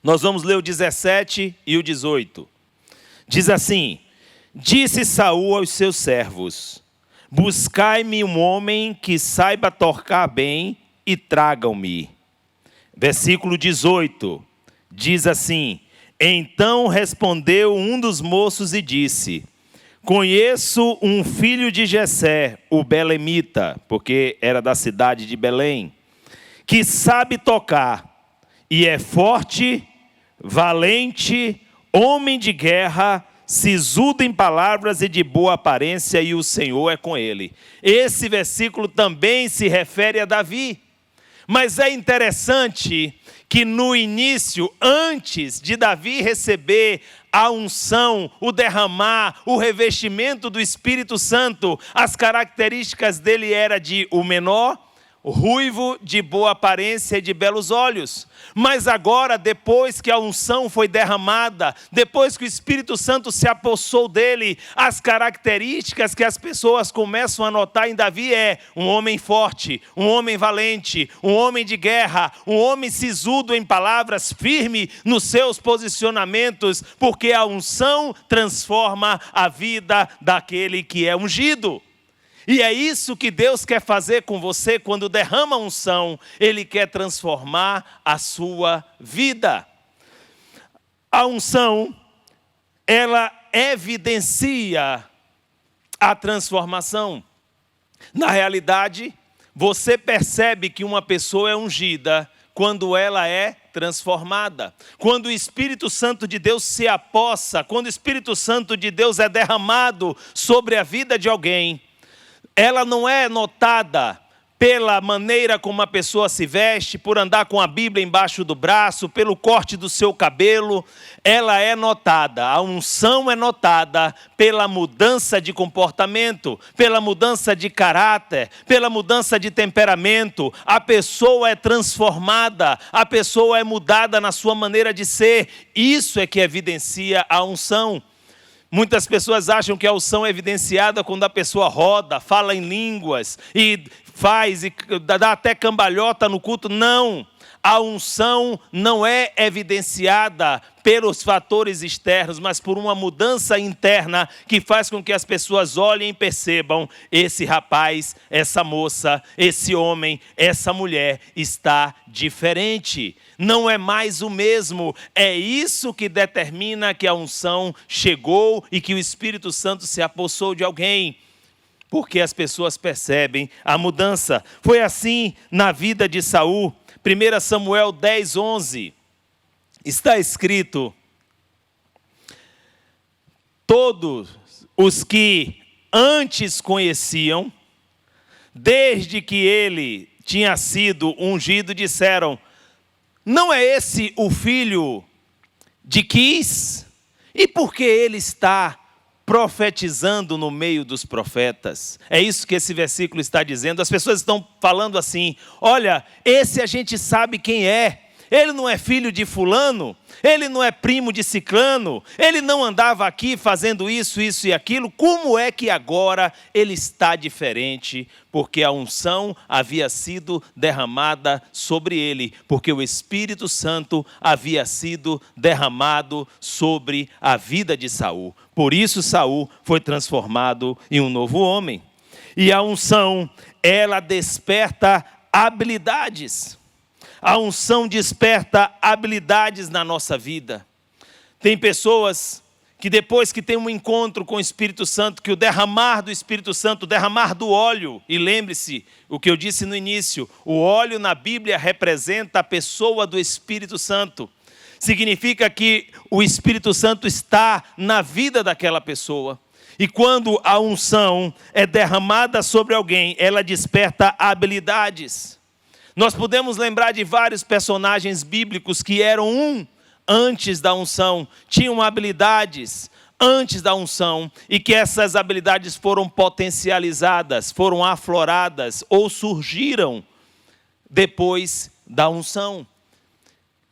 Nós vamos ler o 17 e o 18. Diz assim: disse Saul aos seus servos: buscai-me um homem que saiba tocar bem e tragam-me. Versículo 18, diz assim: então respondeu um dos moços e disse: conheço um filho de Jessé, o belemita, porque era da cidade de Belém, que sabe tocar, e é forte, valente, homem de guerra, sisudo em palavras e de boa aparência, e o Senhor é com ele. Esse versículo também se refere a Davi. Mas é interessante que no início, antes de Davi receber a unção, o derramar, o revestimento do Espírito Santo, as características dele era de o menor, ruivo, de boa aparência e de belos olhos. Mas agora, depois que a unção foi derramada, depois que o Espírito Santo se apossou dele, as características que as pessoas começam a notar em Davi é um homem forte, um homem valente, um homem de guerra, um homem sisudo em palavras, firme nos seus posicionamentos, porque a unção transforma a vida daquele que é ungido. E é isso que Deus quer fazer com você quando derrama unção. Ele quer transformar a sua vida. A unção, ela evidencia a transformação. Na realidade, você percebe que uma pessoa é ungida quando ela é transformada. Quando o Espírito Santo de Deus se apossa, quando o Espírito Santo de Deus é derramado sobre a vida de alguém, ela não é notada pela maneira como a pessoa se veste, por andar com a Bíblia embaixo do braço, pelo corte do seu cabelo. Ela é notada, a unção é notada pela mudança de comportamento, pela mudança de caráter, pela mudança de temperamento. A pessoa é transformada, a pessoa é mudada na sua maneira de ser. Isso é que evidencia a unção. Muitas pessoas acham que a unção é evidenciada quando a pessoa roda, fala em línguas e dá até cambalhota no culto. Não, a unção não é evidenciada pelos fatores externos, mas por uma mudança interna que faz com que as pessoas olhem e percebam: esse rapaz, essa moça, esse homem, essa mulher está diferente. Não é mais o mesmo. É isso que determina que a unção chegou e que o Espírito Santo se apossou de alguém. Porque as pessoas percebem a mudança. Foi assim na vida de Saul. 1 Samuel 10:11. Está escrito: todos os que antes conheciam, desde que ele tinha sido ungido, disseram: não é esse o filho de Quis? E por que ele está profetizando no meio dos profetas? É isso que esse versículo está dizendo. As pessoas estão falando assim: olha, esse a gente sabe quem é. Ele não é filho de fulano, ele não é primo de ciclano, ele não andava aqui fazendo isso, isso e aquilo. Como é que agora ele está diferente? Porque a unção havia sido derramada sobre ele, porque o Espírito Santo havia sido derramado sobre a vida de Saul. Por isso Saul foi transformado em um novo homem. E a unção, ela desperta habilidades. A unção desperta habilidades na nossa vida. Tem pessoas que depois que tem um encontro com o Espírito Santo, que o derramar do Espírito Santo, o derramar do óleo, e lembre-se o que eu disse no início, o óleo na Bíblia representa a pessoa do Espírito Santo. Significa que o Espírito Santo está na vida daquela pessoa. E quando a unção é derramada sobre alguém, ela desperta habilidades. Nós podemos lembrar de vários personagens bíblicos que eram antes da unção, tinham habilidades antes da unção, e que essas habilidades foram potencializadas, foram afloradas ou surgiram depois da unção.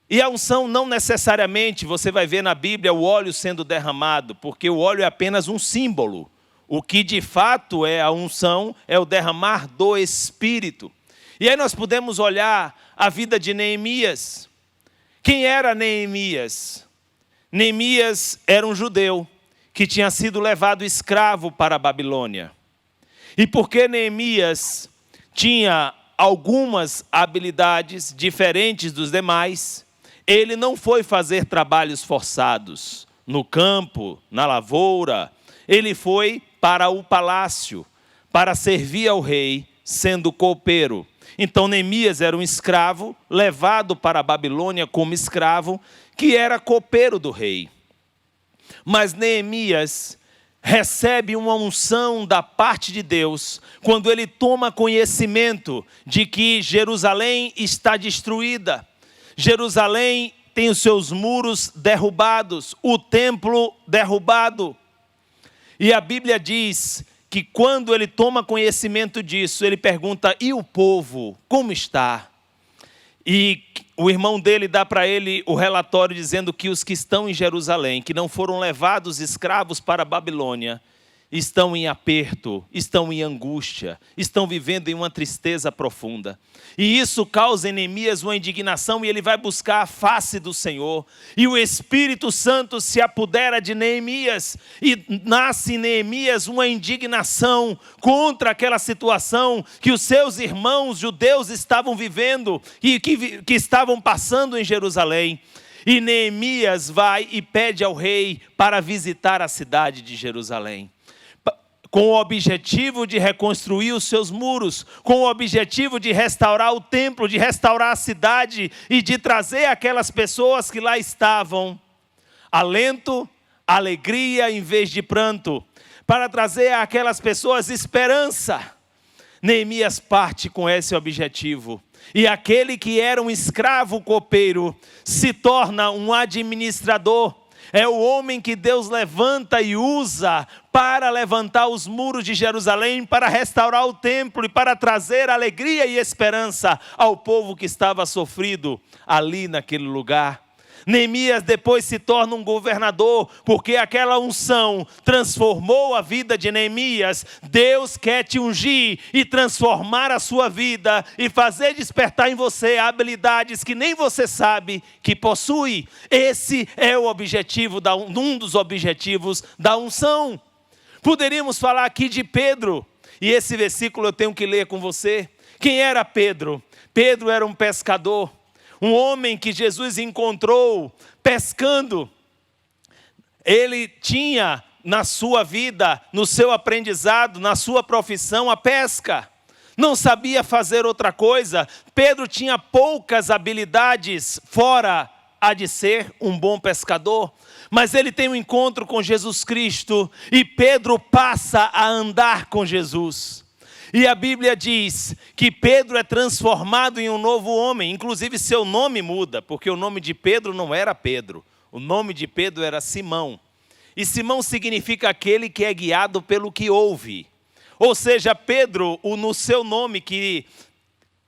E a unção não necessariamente, você vai ver na Bíblia o óleo sendo derramado, porque o óleo é apenas um símbolo. O que de fato é a unção é o derramar do Espírito. E aí nós podemos olhar a vida de Neemias. Quem era Neemias? Neemias era um judeu que tinha sido levado escravo para a Babilônia. E porque Neemias tinha algumas habilidades diferentes dos demais, ele não foi fazer trabalhos forçados no campo, na lavoura. Ele foi para o palácio, para servir ao rei, sendo copeiro. Então Neemias era um escravo, levado para a Babilônia como escravo, que era copeiro do rei. Mas Neemias recebe uma unção da parte de Deus, quando ele toma conhecimento de que Jerusalém está destruída. Jerusalém tem os seus muros derrubados, o templo derrubado. E a Bíblia diz que quando ele toma conhecimento disso, ele pergunta: e o povo, como está? E o irmão dele dá para ele o relatório dizendo que os que estão em Jerusalém, que não foram levados escravos para a Babilônia, estão em aperto, estão em angústia, estão vivendo em uma tristeza profunda. E isso causa em Neemias uma indignação, e ele vai buscar a face do Senhor. E o Espírito Santo se apodera de Neemias, e nasce em Neemias uma indignação contra aquela situação que os seus irmãos judeus estavam vivendo e que estavam passando em Jerusalém. E Neemias vai e pede ao rei para visitar a cidade de Jerusalém, com o objetivo de reconstruir os seus muros, com o objetivo de restaurar o templo, de restaurar a cidade e de trazer aquelas pessoas que lá estavam alento, alegria em vez de pranto, para trazer àquelas pessoas esperança. Neemias parte com esse objetivo. E aquele que era um escravo copeiro se torna um administrador. É o homem que Deus levanta e usa para levantar os muros de Jerusalém, para restaurar o templo e para trazer alegria e esperança ao povo que estava sofrido ali naquele lugar. Neemias depois se torna um governador, porque aquela unção transformou a vida de Neemias. Deus quer te ungir e transformar a sua vida e fazer despertar em você habilidades que nem você sabe que possui. Esse é o objetivo, um dos objetivos da unção. Poderíamos falar aqui de Pedro, e esse versículo eu tenho que ler com você. Quem era Pedro? Pedro era um pescador. Um homem que Jesus encontrou pescando. Ele tinha na sua vida, no seu aprendizado, na sua profissão, a pesca. Não sabia fazer outra coisa. Pedro tinha poucas habilidades, fora a de ser um bom pescador. Mas ele tem um encontro com Jesus Cristo e Pedro passa a andar com Jesus. E a Bíblia diz que Pedro é transformado em um novo homem. Inclusive seu nome muda, porque o nome de Pedro não era Pedro. O nome de Pedro era Simão. E Simão significa aquele que é guiado pelo que ouve. Ou seja, Pedro, no seu nome, que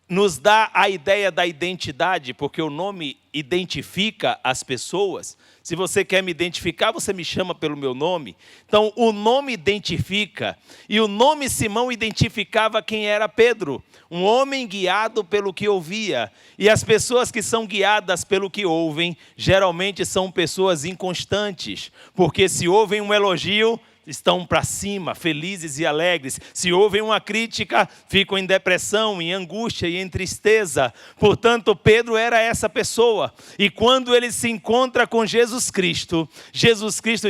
nos dá a ideia da identidade, porque o nome identifica as pessoas. Se você quer me identificar, você me chama pelo meu nome. Então, o nome identifica. E o nome Simão identificava quem era Pedro. Um homem guiado pelo que ouvia. E as pessoas que são guiadas pelo que ouvem, geralmente são pessoas inconstantes. Porque se ouvem um elogio, estão para cima, felizes e alegres. Se ouvem uma crítica, ficam em depressão, em angústia e em tristeza. Portanto, Pedro era essa pessoa. E quando ele se encontra com Jesus Cristo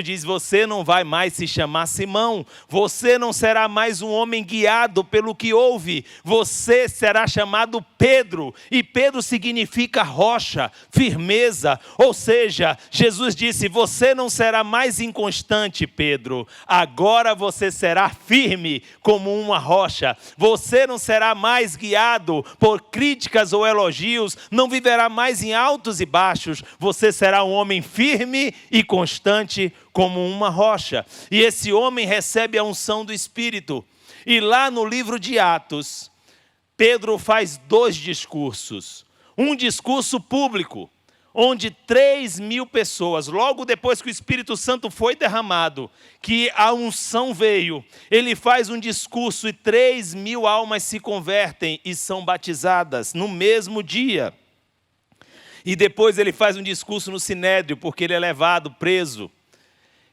diz: você não vai mais se chamar Simão, você não será mais um homem guiado pelo que ouve, você será chamado Pedro. E Pedro significa rocha, firmeza. Ou seja, Jesus disse: você não será mais inconstante, Pedro. Agora você será firme como uma rocha. Você não será mais guiado por críticas ou elogios. Não viverá mais em altos e baixos. Você será um homem firme e constante como uma rocha. E esse homem recebe a unção do Espírito. E lá no livro de Atos, Pedro faz 2 discursos. Um discurso público, onde 3.000 pessoas, logo depois que o Espírito Santo foi derramado, que a unção veio, ele faz um discurso e 3.000 almas se convertem e são batizadas no mesmo dia. E depois ele faz um discurso no Sinédrio, porque ele é levado preso.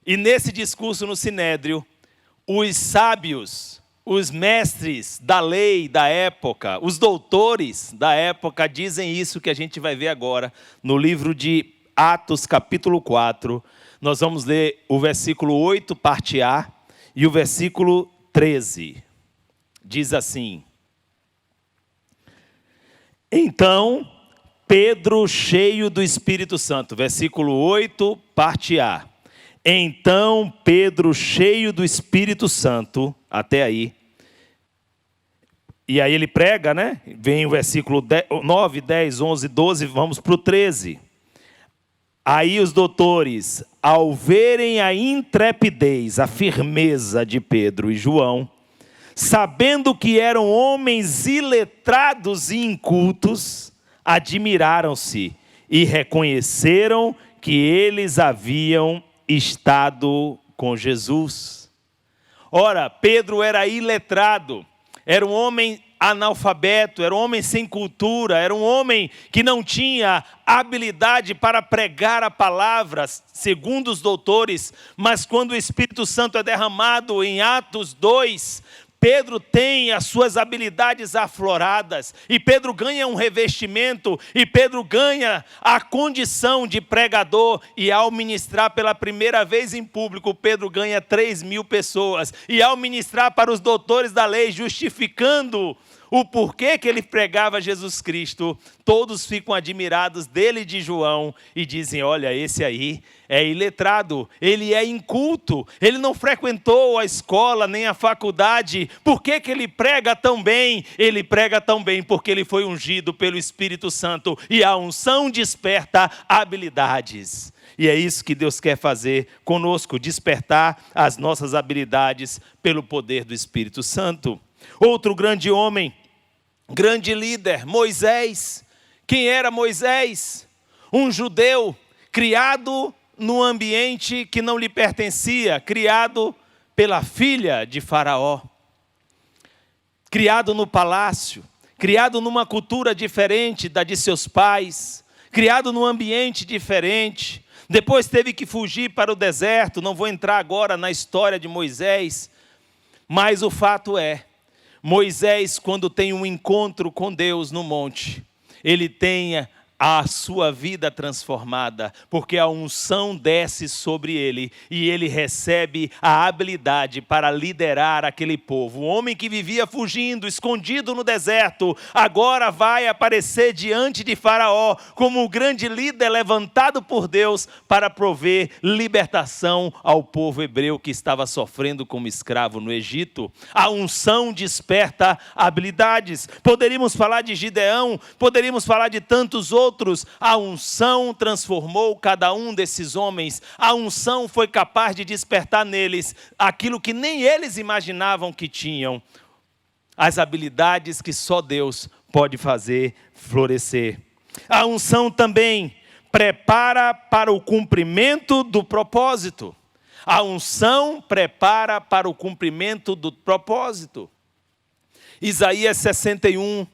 E nesse discurso no Sinédrio, os sábios, os mestres da lei da época, os doutores da época dizem isso que a gente vai ver agora no livro de Atos, capítulo 4. Nós vamos ler o versículo 8, parte A, e o versículo 13. Diz assim: então, Pedro, cheio do Espírito Santo, versículo 8, parte A. Então Pedro, cheio do Espírito Santo, até aí, e aí ele prega, né? Vem o versículo 9, 10, 11, 12, vamos para o 13. Aí os doutores, ao verem a intrepidez, a firmeza de Pedro e João, sabendo que eram homens iletrados e incultos, admiraram-se e reconheceram que eles haviam estado com Jesus. Ora, Pedro era iletrado, era um homem analfabeto, era um homem sem cultura, era um homem que não tinha habilidade para pregar a palavra, segundo os doutores, mas quando o Espírito Santo é derramado em Atos 2, Pedro tem as suas habilidades afloradas, e Pedro ganha um revestimento, e Pedro ganha a condição de pregador, e ao ministrar pela primeira vez em público, Pedro ganha 3.000 pessoas, e ao ministrar para os doutores da lei, justificando o porquê que ele pregava Jesus Cristo, todos ficam admirados dele e de João e dizem: olha, esse aí é iletrado, ele é inculto, ele não frequentou a escola nem a faculdade, por que ele prega tão bem? Ele prega tão bem porque ele foi ungido pelo Espírito Santo, e a unção desperta habilidades. E é isso que Deus quer fazer conosco, despertar as nossas habilidades pelo poder do Espírito Santo. Outro grande homem, grande líder, Moisés. Quem era Moisés? Um judeu criado num ambiente que não lhe pertencia, criado pela filha de Faraó, criado no palácio, criado numa cultura diferente da de seus pais, criado num ambiente diferente. Depois teve que fugir para o deserto. Não vou entrar agora na história de Moisés, mas o fato é, Moisés, quando tem um encontro com Deus no monte, ele tem a sua vida transformada, porque a unção desce sobre ele, e ele recebe a habilidade para liderar aquele povo. O homem que vivia fugindo, escondido no deserto, agora vai aparecer diante de Faraó, como um grande líder levantado por Deus, para prover libertação ao povo hebreu que estava sofrendo como escravo no Egito. A unção desperta habilidades. Poderíamos falar de Gideão, poderíamos falar de tantos outros. A unção transformou cada um desses homens. A unção foi capaz de despertar neles aquilo que nem eles imaginavam que tinham. As habilidades que só Deus pode fazer florescer. A unção também prepara para o cumprimento do propósito. A unção prepara para o cumprimento do propósito. Isaías 61,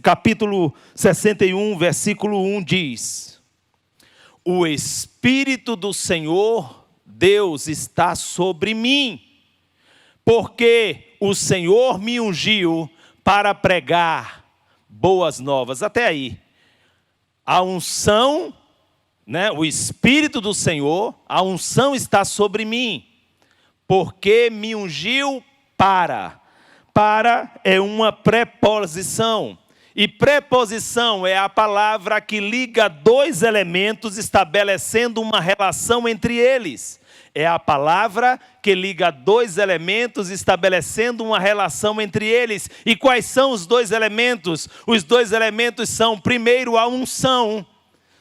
capítulo 61, versículo 1 diz: o Espírito do Senhor Deus está sobre mim, porque o Senhor me ungiu para pregar boas novas. Até aí, a unção, o Espírito do Senhor, a unção está sobre mim, porque me ungiu para é uma preposição, e preposição é a palavra que liga dois elementos, estabelecendo uma relação entre eles. É a palavra que liga dois elementos, estabelecendo uma relação entre eles. E quais são os dois elementos? Os dois elementos são, primeiro, a unção.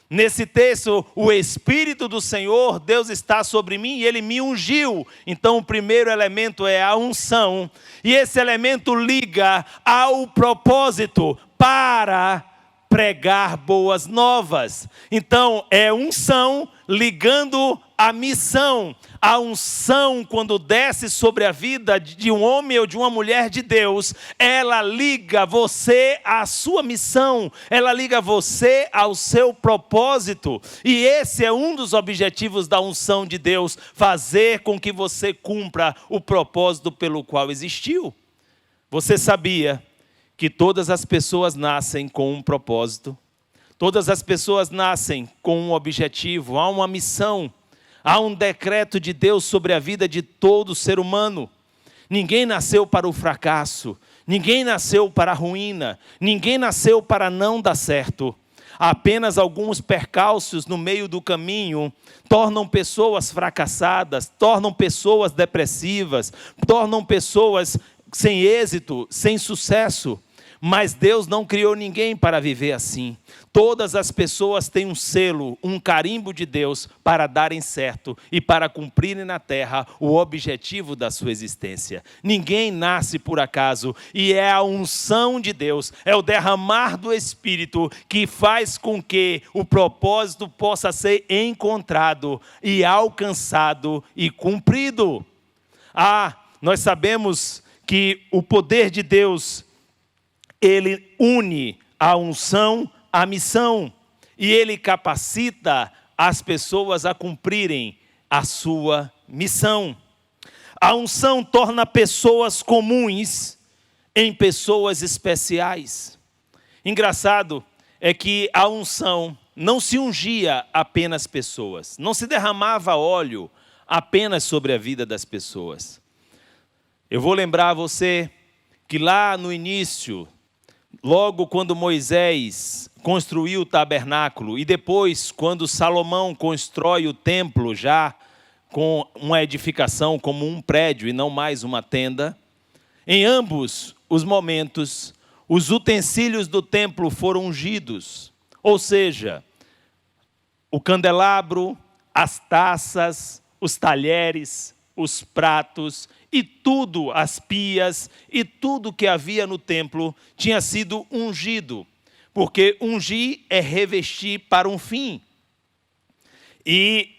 Nesse texto, o Espírito do Senhor, Deus está sobre mim e Ele me ungiu. Então o primeiro elemento é a unção. E esse elemento liga ao propósito para pregar boas novas. Então é unção ligando a missão. A unção, quando desce sobre a vida de um homem ou de uma mulher de Deus, ela liga você à sua missão, ela liga você ao seu propósito. E esse é um dos objetivos da unção de Deus, fazer com que você cumpra o propósito pelo qual existiu. Você sabia que todas as pessoas nascem com um propósito? Todas as pessoas nascem com um objetivo, há uma missão. Há um decreto de Deus sobre a vida de todo ser humano. Ninguém nasceu para o fracasso, ninguém nasceu para a ruína, ninguém nasceu para não dar certo. Apenas alguns percalços no meio do caminho tornam pessoas fracassadas, tornam pessoas depressivas, tornam pessoas sem êxito, sem sucesso. Mas Deus não criou ninguém para viver assim. Todas as pessoas têm um selo, um carimbo de Deus para darem certo e para cumprirem na terra o objetivo da sua existência. Ninguém nasce por acaso e é a unção de Deus, é o derramar do Espírito que faz com que o propósito possa ser encontrado e alcançado e cumprido. Nós sabemos que o poder de Deus, ele une a unção à missão e ele capacita as pessoas a cumprirem a sua missão. A unção torna pessoas comuns em pessoas especiais. Engraçado é que a unção não se ungia apenas pessoas, não se derramava óleo apenas sobre a vida das pessoas. Eu vou lembrar a você que lá no início, logo quando Moisés construiu o tabernáculo e depois quando Salomão constrói o templo já com uma edificação como um prédio e não mais uma tenda, em ambos os momentos, os utensílios do templo foram ungidos, ou seja, o candelabro, as taças, os talheres, os pratos e tudo, as pias e tudo que havia no templo tinha sido ungido, porque ungir é revestir para um fim. E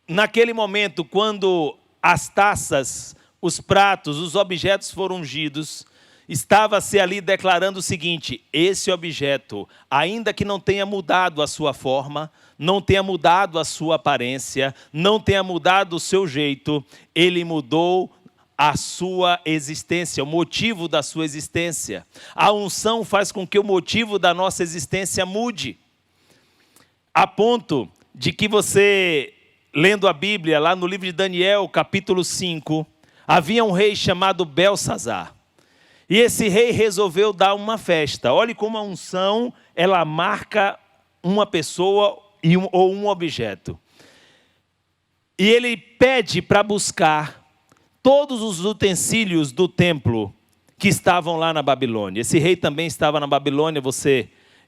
naquele momento, quando as taças, os pratos, os objetos foram ungidos, estava-se ali declarando o seguinte: esse objeto, ainda que não tenha mudado a sua forma, não tenha mudado a sua aparência, não tenha mudado o seu jeito, ele mudou a sua existência, o motivo da sua existência. A unção faz com que o motivo da nossa existência mude, a ponto de que você, lendo a Bíblia, lá no livro de Daniel, capítulo 5, havia um rei chamado Belsazar. E esse rei resolveu dar uma festa. Olhe como a unção, ela marca uma pessoa ou um objeto. E ele pede para buscar todos os utensílios do templo que estavam lá na Babilônia. Esse rei também estava na Babilônia,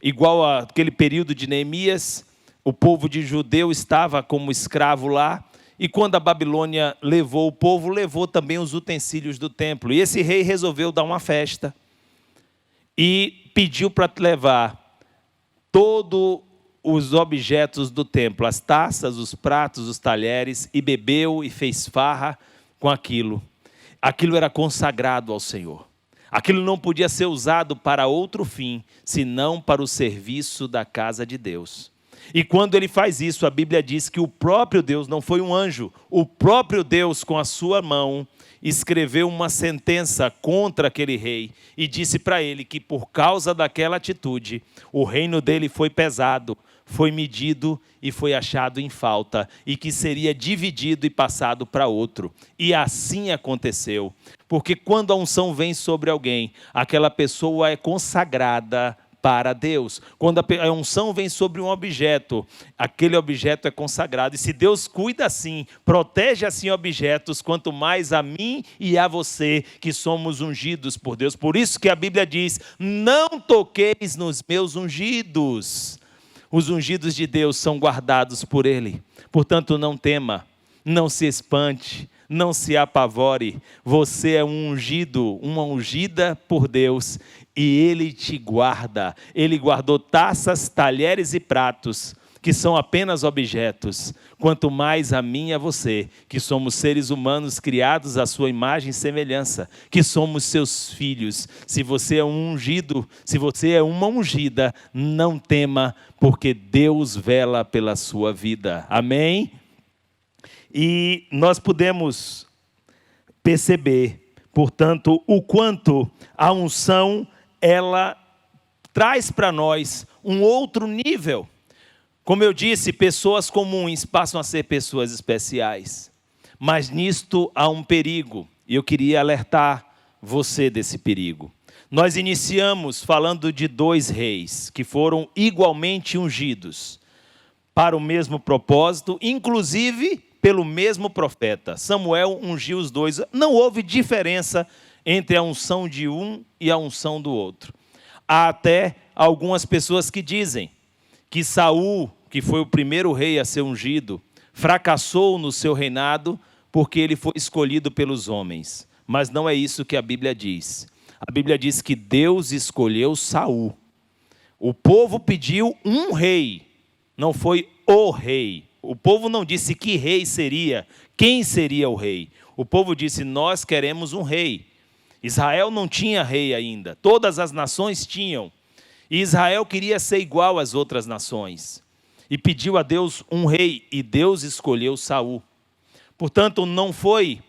igual àquele período de Neemias, o povo de Judeu estava como escravo lá. E quando a Babilônia levou o povo, levou também os utensílios do templo. E esse rei resolveu dar uma festa e pediu para levar todos os objetos do templo, as taças, os pratos, os talheres, e bebeu e fez farra com aquilo. Aquilo era consagrado ao Senhor. Aquilo não podia ser usado para outro fim, senão para o serviço da casa de Deus. E quando ele faz isso, a Bíblia diz que o próprio Deus, não foi um anjo, o próprio Deus com a sua mão escreveu uma sentença contra aquele rei e disse para ele que por causa daquela atitude, o reino dele foi pesado, foi medido e foi achado em falta, e que seria dividido e passado para outro. E assim aconteceu, porque quando a unção vem sobre alguém, aquela pessoa é consagrada para Deus. Quando a unção vem sobre um objeto, aquele objeto é consagrado. E se Deus cuida assim, protege assim objetos, quanto mais a mim e a você, que somos ungidos por Deus. Por isso que a Bíblia diz: não toqueis nos meus ungidos. Os ungidos de Deus são guardados por Ele. Portanto, não tema, não se espante, não se apavore. Você é um ungido, uma ungida por Deus, e Ele te guarda. Ele guardou taças, talheres e pratos, que são apenas objetos, quanto mais a mim e a você, que somos seres humanos criados à sua imagem e semelhança, que somos seus filhos. Se você é um ungido, se você é uma ungida, não tema, porque Deus vela pela sua vida. Amém? E nós podemos perceber, portanto, o quanto a unção, ela traz para nós um outro nível. Como eu disse, pessoas comuns passam a ser pessoas especiais. Mas nisto há um perigo, e eu queria alertar você desse perigo. Nós iniciamos falando de 2 reis, que foram igualmente ungidos para o mesmo propósito, inclusive pelo mesmo profeta. Samuel ungiu os 2. Não houve diferença entre a unção de um e a unção do outro. Há até algumas pessoas que dizem que Saul, que foi o primeiro rei a ser ungido, fracassou no seu reinado porque ele foi escolhido pelos homens. Mas não é isso que a Bíblia diz. A Bíblia diz que Deus escolheu Saul. O povo pediu um rei, não foi o rei. O povo não disse que rei seria, quem seria o rei. O povo disse, nós queremos um rei. Israel não tinha rei ainda, todas as nações tinham. E Israel queria ser igual às outras nações. E pediu a Deus um rei, e Deus escolheu Saul. Portanto, não foi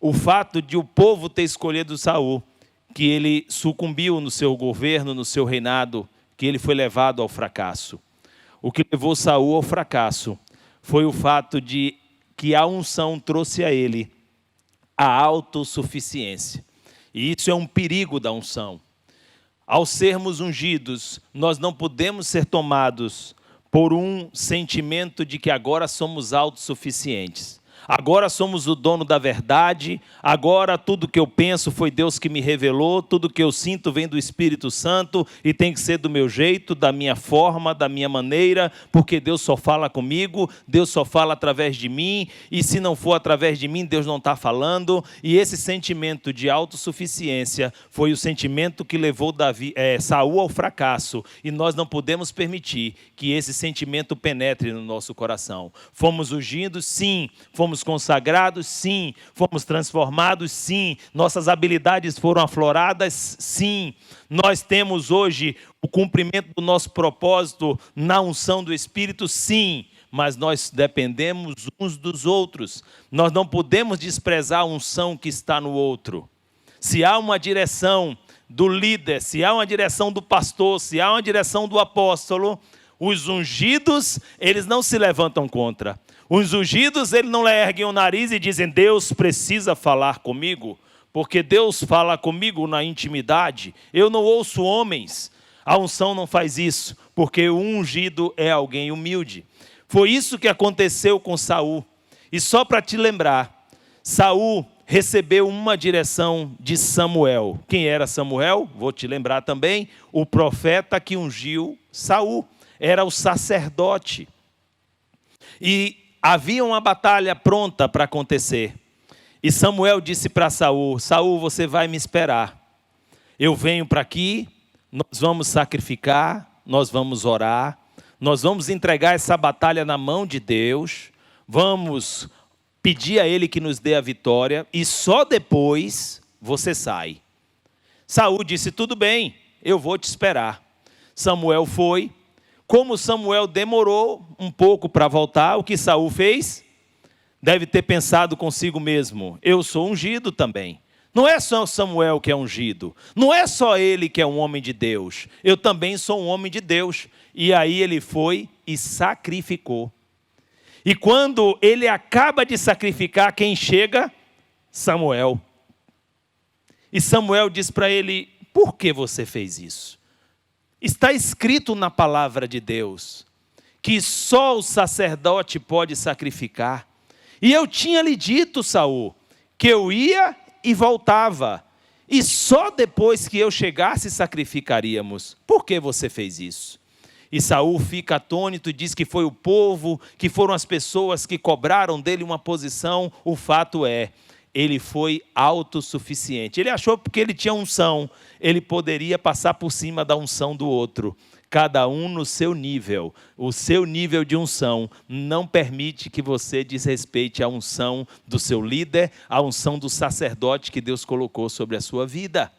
o fato de o povo ter escolhido Saul que ele sucumbiu no seu governo, no seu reinado, que ele foi levado ao fracasso. O que levou Saul ao fracasso foi o fato de que a unção trouxe a ele a autossuficiência. E isso é um perigo da unção. Ao sermos ungidos, nós não podemos ser tomados por um sentimento de que agora somos autossuficientes. Agora somos o dono da verdade, agora tudo que eu penso foi Deus que me revelou, tudo que eu sinto vem do Espírito Santo e tem que ser do meu jeito, da minha forma, da minha maneira, porque Deus só fala comigo, Deus só fala através de mim, e se não for através de mim, Deus não está falando. E esse sentimento de autossuficiência foi o sentimento que levou Saul ao fracasso, e nós não podemos permitir que esse sentimento penetre no nosso coração. Fomos ungidos, sim. Fomos consagrados, sim. Fomos transformados, sim. Nossas habilidades foram afloradas, sim. Nós temos hoje o cumprimento do nosso propósito na unção do Espírito, sim. Mas nós dependemos uns dos outros. Nós não podemos desprezar a unção que está no outro. Se há uma direção do líder, se há uma direção do pastor, se há uma direção do apóstolo, os ungidos, eles não se levantam contra. Os ungidos, eles não erguem o nariz e dizem, Deus precisa falar comigo, porque Deus fala comigo na intimidade. Eu não ouço homens. A unção não faz isso, porque o ungido é alguém humilde. Foi isso que aconteceu com Saul. E só para te lembrar, Saul recebeu uma direção de Samuel. Quem era Samuel? Vou te lembrar também, o profeta que ungiu Saul. Era o sacerdote. E havia uma batalha pronta para acontecer. E Samuel disse para Saul, Saul, você vai me esperar. Eu venho para aqui, nós vamos sacrificar, nós vamos orar, nós vamos entregar essa batalha na mão de Deus, vamos pedir a Ele que nos dê a vitória, e só depois você sai. Saul disse, tudo bem, eu vou te esperar. Samuel foi. Como Samuel demorou um pouco para voltar, o que Saul fez? Deve ter pensado consigo mesmo, eu sou ungido também. Não é só Samuel que é ungido, não é só ele que é um homem de Deus, eu também sou um homem de Deus. E aí ele foi e sacrificou. E quando ele acaba de sacrificar, quem chega? Samuel. E Samuel diz para ele, por que você fez isso? Está escrito na palavra de Deus que só o sacerdote pode sacrificar. E eu tinha lhe dito, Saul, que eu ia e voltava. E só depois que eu chegasse sacrificaríamos. Por que você fez isso? E Saul fica atônito e diz que foi o povo, que foram as pessoas que cobraram dele uma posição. O fato é, ele foi autossuficiente. Ele achou porque ele tinha unção, ele poderia passar por cima da unção do outro. Cada um no seu nível. O seu nível de unção não permite que você desrespeite a unção do seu líder, a unção do sacerdote que Deus colocou sobre a sua vida.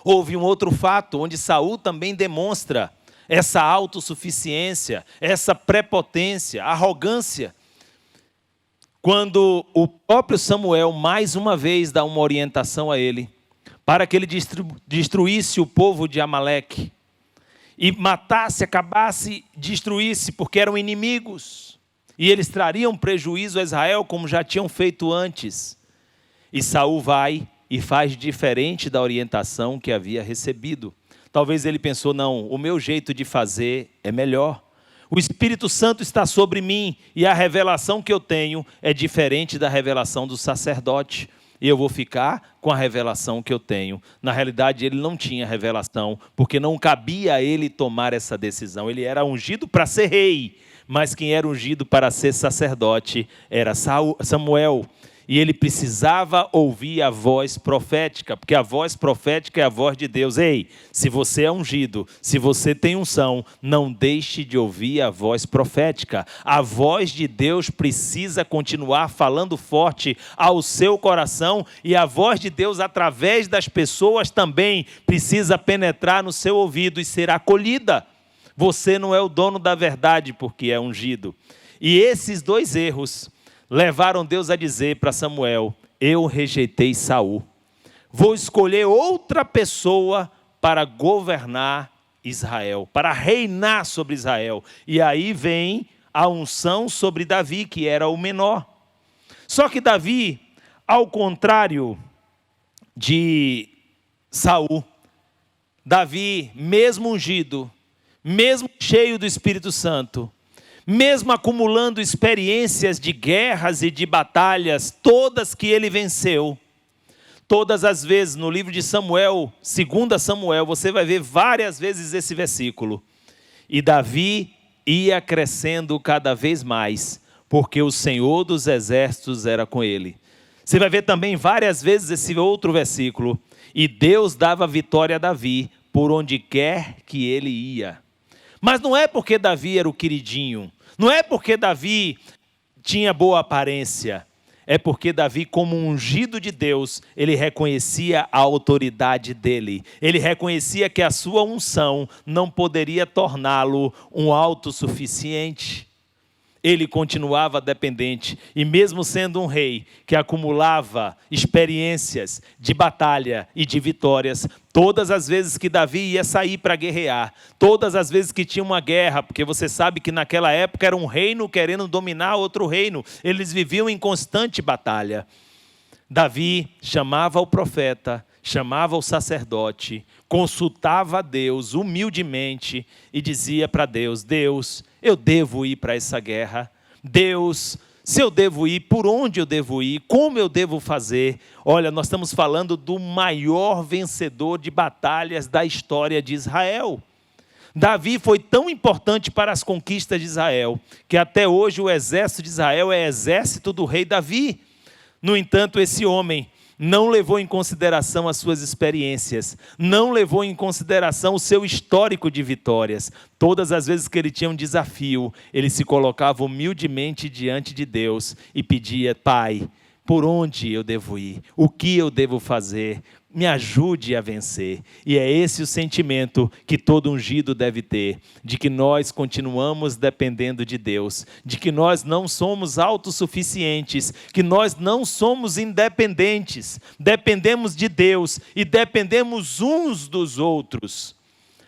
Houve um outro fato onde Saul também demonstra essa autossuficiência, essa prepotência, arrogância. Quando o próprio Samuel, mais uma vez, dá uma orientação a ele, para que ele destruísse o povo de Amaleque, e matasse, acabasse, destruísse, porque eram inimigos, e eles trariam prejuízo a Israel, como já tinham feito antes. E Saul vai e faz diferente da orientação que havia recebido. Talvez ele pensou, não, o meu jeito de fazer é melhor. O Espírito Santo está sobre mim e a revelação que eu tenho é diferente da revelação do sacerdote. e eu vou ficar com a revelação que eu tenho. Na realidade, ele não tinha revelação, porque não cabia a ele tomar essa decisão. Ele era ungido para ser rei, mas quem era ungido para ser sacerdote era Samuel. E ele precisava ouvir a voz profética, porque a voz profética é a voz de Deus. Ei, se você é ungido, se você tem unção, não deixe de ouvir a voz profética. A voz de Deus precisa continuar falando forte ao seu coração, e a voz de Deus, através das pessoas, também precisa penetrar no seu ouvido e ser acolhida. Você não é o dono da verdade porque é ungido. E esses dois erros levaram Deus a dizer para Samuel: eu rejeitei Saul, vou escolher outra pessoa para governar Israel, para reinar sobre Israel. E aí vem a unção sobre Davi, que era o menor. Só que Davi, ao contrário de Saul, Davi, mesmo ungido, mesmo cheio do Espírito Santo, mesmo acumulando experiências de guerras e de batalhas, todas que ele venceu, todas as vezes no livro de Samuel, 2 Samuel, você vai ver várias vezes esse versículo. E Davi ia crescendo cada vez mais, porque o Senhor dos exércitos era com ele. Você vai ver também várias vezes esse outro versículo. E Deus dava vitória a Davi por onde quer que ele ia. Mas não é porque Davi era o queridinho, não é porque Davi tinha boa aparência, é porque Davi, como ungido de Deus, ele reconhecia a autoridade dele. Ele reconhecia que a sua unção não poderia torná-lo um autossuficiente. Ele continuava dependente, e mesmo sendo um rei que acumulava experiências de batalha e de vitórias, todas as vezes que Davi ia sair para guerrear, todas as vezes que tinha uma guerra, porque você sabe que naquela época era um reino querendo dominar outro reino, eles viviam em constante batalha. Davi chamava o profeta, chamava o sacerdote, consultava a Deus humildemente e dizia para Deus: Deus, eu devo ir para essa guerra? Deus, se eu devo ir, por onde eu devo ir? Como eu devo fazer? Olha, nós estamos falando do maior vencedor de batalhas da história de Israel. Davi foi tão importante para as conquistas de Israel, que até hoje o exército de Israel é exército do rei Davi. No entanto, esse homem não levou em consideração as suas experiências, não levou em consideração o seu histórico de vitórias. Todas as vezes que ele tinha um desafio, ele se colocava humildemente diante de Deus e pedia: Pai, por onde eu devo ir? O que eu devo fazer? Me ajude a vencer. E é esse o sentimento que todo ungido deve ter, de que nós continuamos dependendo de Deus, de que nós não somos autossuficientes, que nós não somos independentes, dependemos de Deus e dependemos uns dos outros.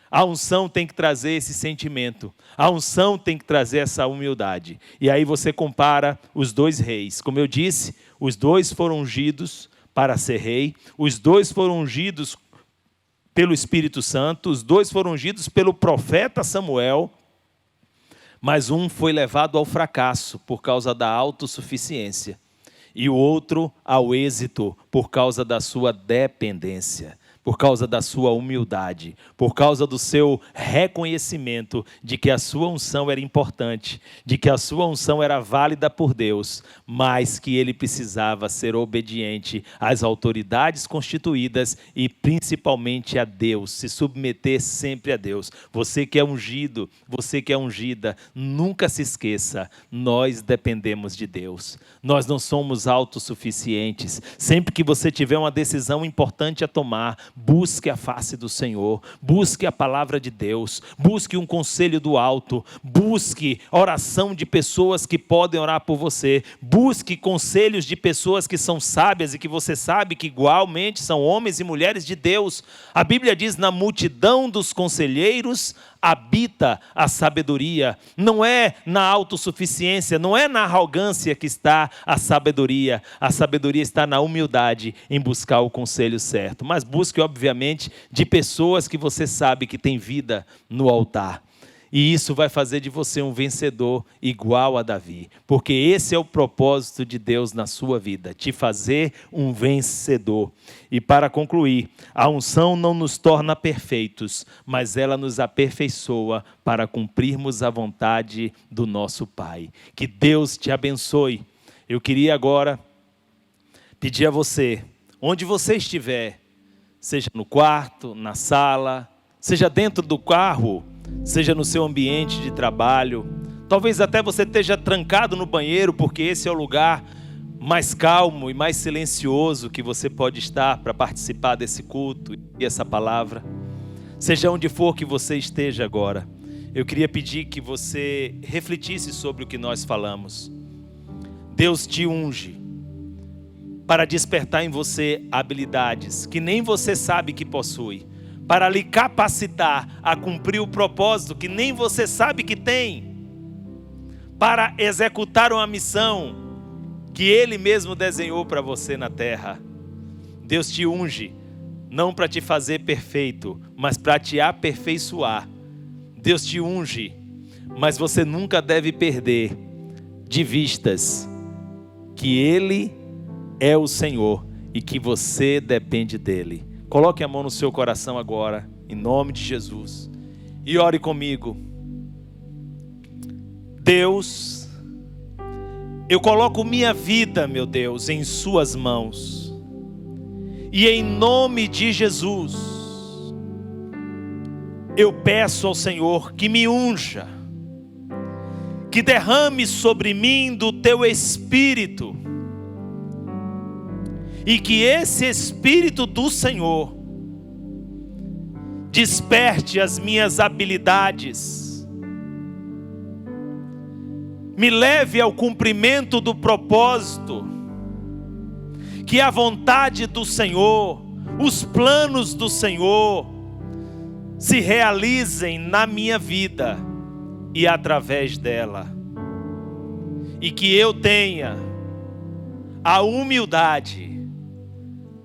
A unção tem que trazer esse sentimento, a unção tem que trazer essa humildade. E aí você compara os dois reis. Como eu disse, os dois foram ungidos para ser rei, os dois foram ungidos pelo Espírito Santo, os dois foram ungidos pelo profeta Samuel, mas um foi levado ao fracasso por causa da autossuficiência, e o outro ao êxito por causa da sua dependência, por causa da sua humildade, por causa do seu reconhecimento de que a sua unção era importante, de que a sua unção era válida por Deus, mas que ele precisava ser obediente às autoridades constituídas e principalmente a Deus, se submeter sempre a Deus. Você que é ungido, você que é ungida, nunca se esqueça, nós dependemos de Deus. Nós não somos autossuficientes. Sempre que você tiver uma decisão importante a tomar, busque a face do Senhor, busque a palavra de Deus, busque um conselho do alto, busque oração de pessoas que podem orar por você, busque conselhos de pessoas que são sábias e que você sabe que igualmente são homens e mulheres de Deus. A Bíblia diz: na multidão dos conselheiros habita a sabedoria. Não é na autossuficiência, não é na arrogância que está a sabedoria. A sabedoria está na humildade, em buscar o conselho certo. Mas busque, obviamente, de pessoas que você sabe que têm vida no altar. E isso vai fazer de você um vencedor igual a Davi. Porque esse é o propósito de Deus na sua vida, te fazer um vencedor. E para concluir, a unção não nos torna perfeitos, mas ela nos aperfeiçoa para cumprirmos a vontade do nosso Pai. Que Deus te abençoe. Eu queria agora pedir a você, onde você estiver, seja no quarto, na sala, seja dentro do carro, seja no seu ambiente de trabalho, talvez até você esteja trancado no banheiro, porque esse é o lugar mais calmo e mais silencioso que você pode estar para participar desse culto e essa palavra. Seja onde for que você esteja agora, eu queria pedir que você refletisse sobre o que nós falamos. Deus te unge para despertar em você habilidades que nem você sabe que possui, para lhe capacitar a cumprir o propósito que nem você sabe que tem, para executar uma missão que Ele mesmo desenhou para você na terra. Deus te unge, não para te fazer perfeito, mas para te aperfeiçoar. Deus te unge, mas você nunca deve perder de vistas que Ele é o Senhor e que você depende dEle. Coloque a mão no seu coração agora, em nome de Jesus, e ore comigo. Deus, eu coloco minha vida, meu Deus, em suas mãos, e em nome de Jesus, eu peço ao Senhor que me unja, que derrame sobre mim do teu Espírito, e que esse Espírito do Senhor desperte as minhas habilidades, me leve ao cumprimento do propósito, que a vontade do Senhor, os planos do Senhor se realizem na minha vida e através dela, e que eu tenha a humildade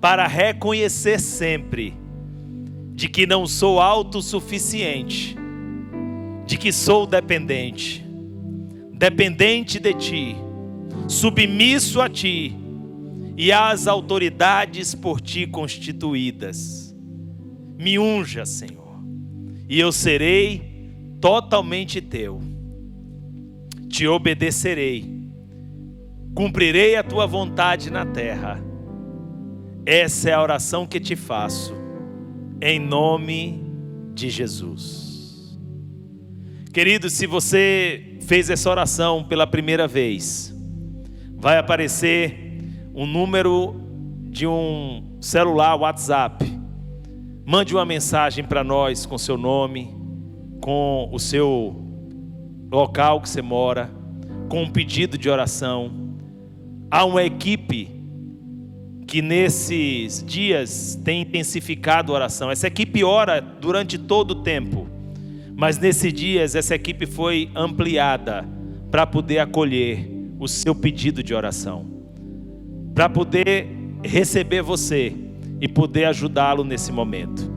para reconhecer sempre de que não sou autossuficiente, de que sou dependente de Ti, submisso a Ti e às autoridades por Ti constituídas. Me unja, Senhor, e eu serei totalmente Teu. Te obedecerei, cumprirei a Tua vontade na terra. Essa é a oração que te faço, em nome de Jesus. Querido, se você fez essa oração pela primeira vez, vai aparecer um número de um celular, WhatsApp. Mande uma mensagem para nós com seu nome, com o seu local que você mora, com um pedido de oração. Há uma equipe que nesses dias tem intensificado a oração. Essa equipe ora durante todo o tempo, mas nesses dias essa equipe foi ampliada para poder acolher o seu pedido de oração, para poder receber você e poder ajudá-lo nesse momento.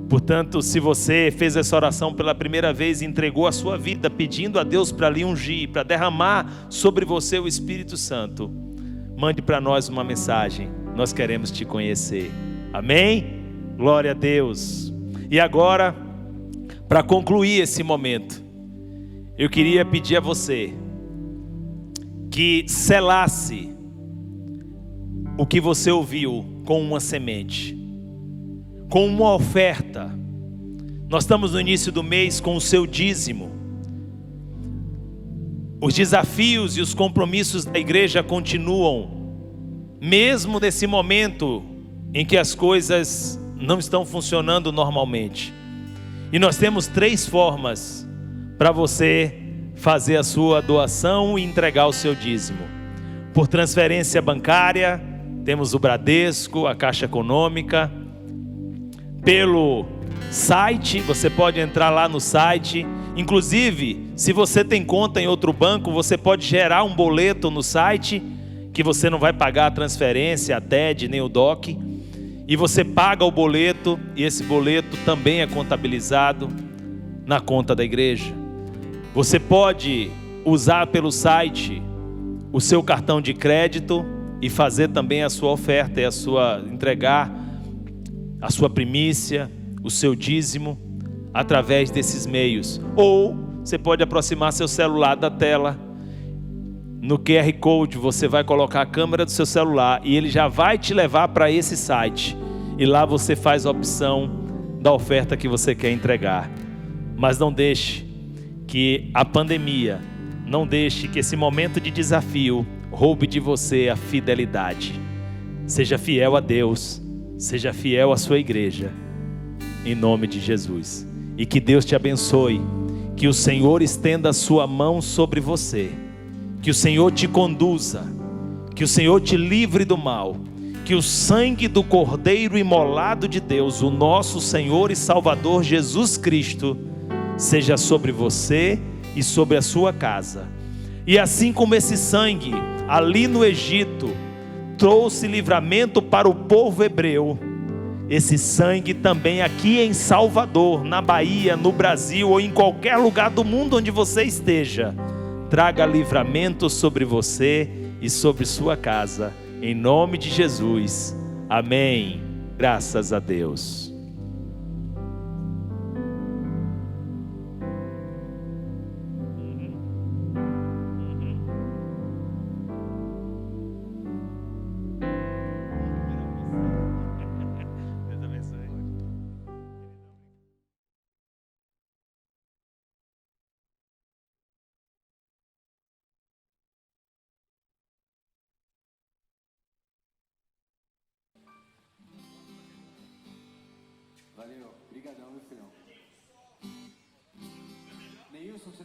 Portanto, se você fez essa oração pela primeira vez e entregou a sua vida pedindo a Deus para lhe ungir, para derramar sobre você o Espírito Santo, mande para nós uma mensagem. Nós queremos te conhecer. Amém? Glória a Deus. E agora, para concluir esse momento, eu queria pedir a você que selasse o que você ouviu com uma semente, com uma oferta. Nós estamos no início do mês com o seu dízimo. Os desafios e os compromissos da igreja continuam, mesmo nesse momento em que as coisas não estão funcionando normalmente. E nós temos 3 formas para você fazer a sua doação e entregar o seu dízimo. Por transferência bancária, temos o Bradesco, a Caixa Econômica. Pelo site, você pode entrar lá no site. Inclusive, se você tem conta em outro banco, você pode gerar um boleto no site, que você não vai pagar a transferência, a TED, nem o DOC. E você paga o boleto, e esse boleto também é contabilizado. na conta da igreja. Você pode usar pelo site o seu cartão de crédito e fazer também a sua oferta e entregar a sua primícia, o seu dízimo através desses meios. Ou você pode aproximar seu celular da tela. No QR Code você vai colocar a câmera do seu celular e ele já vai te levar para esse site. E lá você faz a opção da oferta que você quer entregar. Mas não deixe que a pandemia, não deixe que esse momento de desafio roube de você a fidelidade. Seja fiel a Deus, seja fiel à sua igreja, em nome de Jesus. E que Deus te abençoe, que o Senhor estenda a sua mão sobre você, que o Senhor te conduza, que o Senhor te livre do mal, que o sangue do Cordeiro imolado de Deus, o nosso Senhor e Salvador Jesus Cristo, seja sobre você e sobre a sua casa. E assim como esse sangue ali no Egito trouxe livramento para o povo hebreu, esse sangue também aqui em Salvador, na Bahia, no Brasil ou em qualquer lugar do mundo onde você esteja, traga livramento sobre você e sobre sua casa, em nome de Jesus. Amém. Graças a Deus. Valeu, brigadão, meu filhão. Neilson, você tá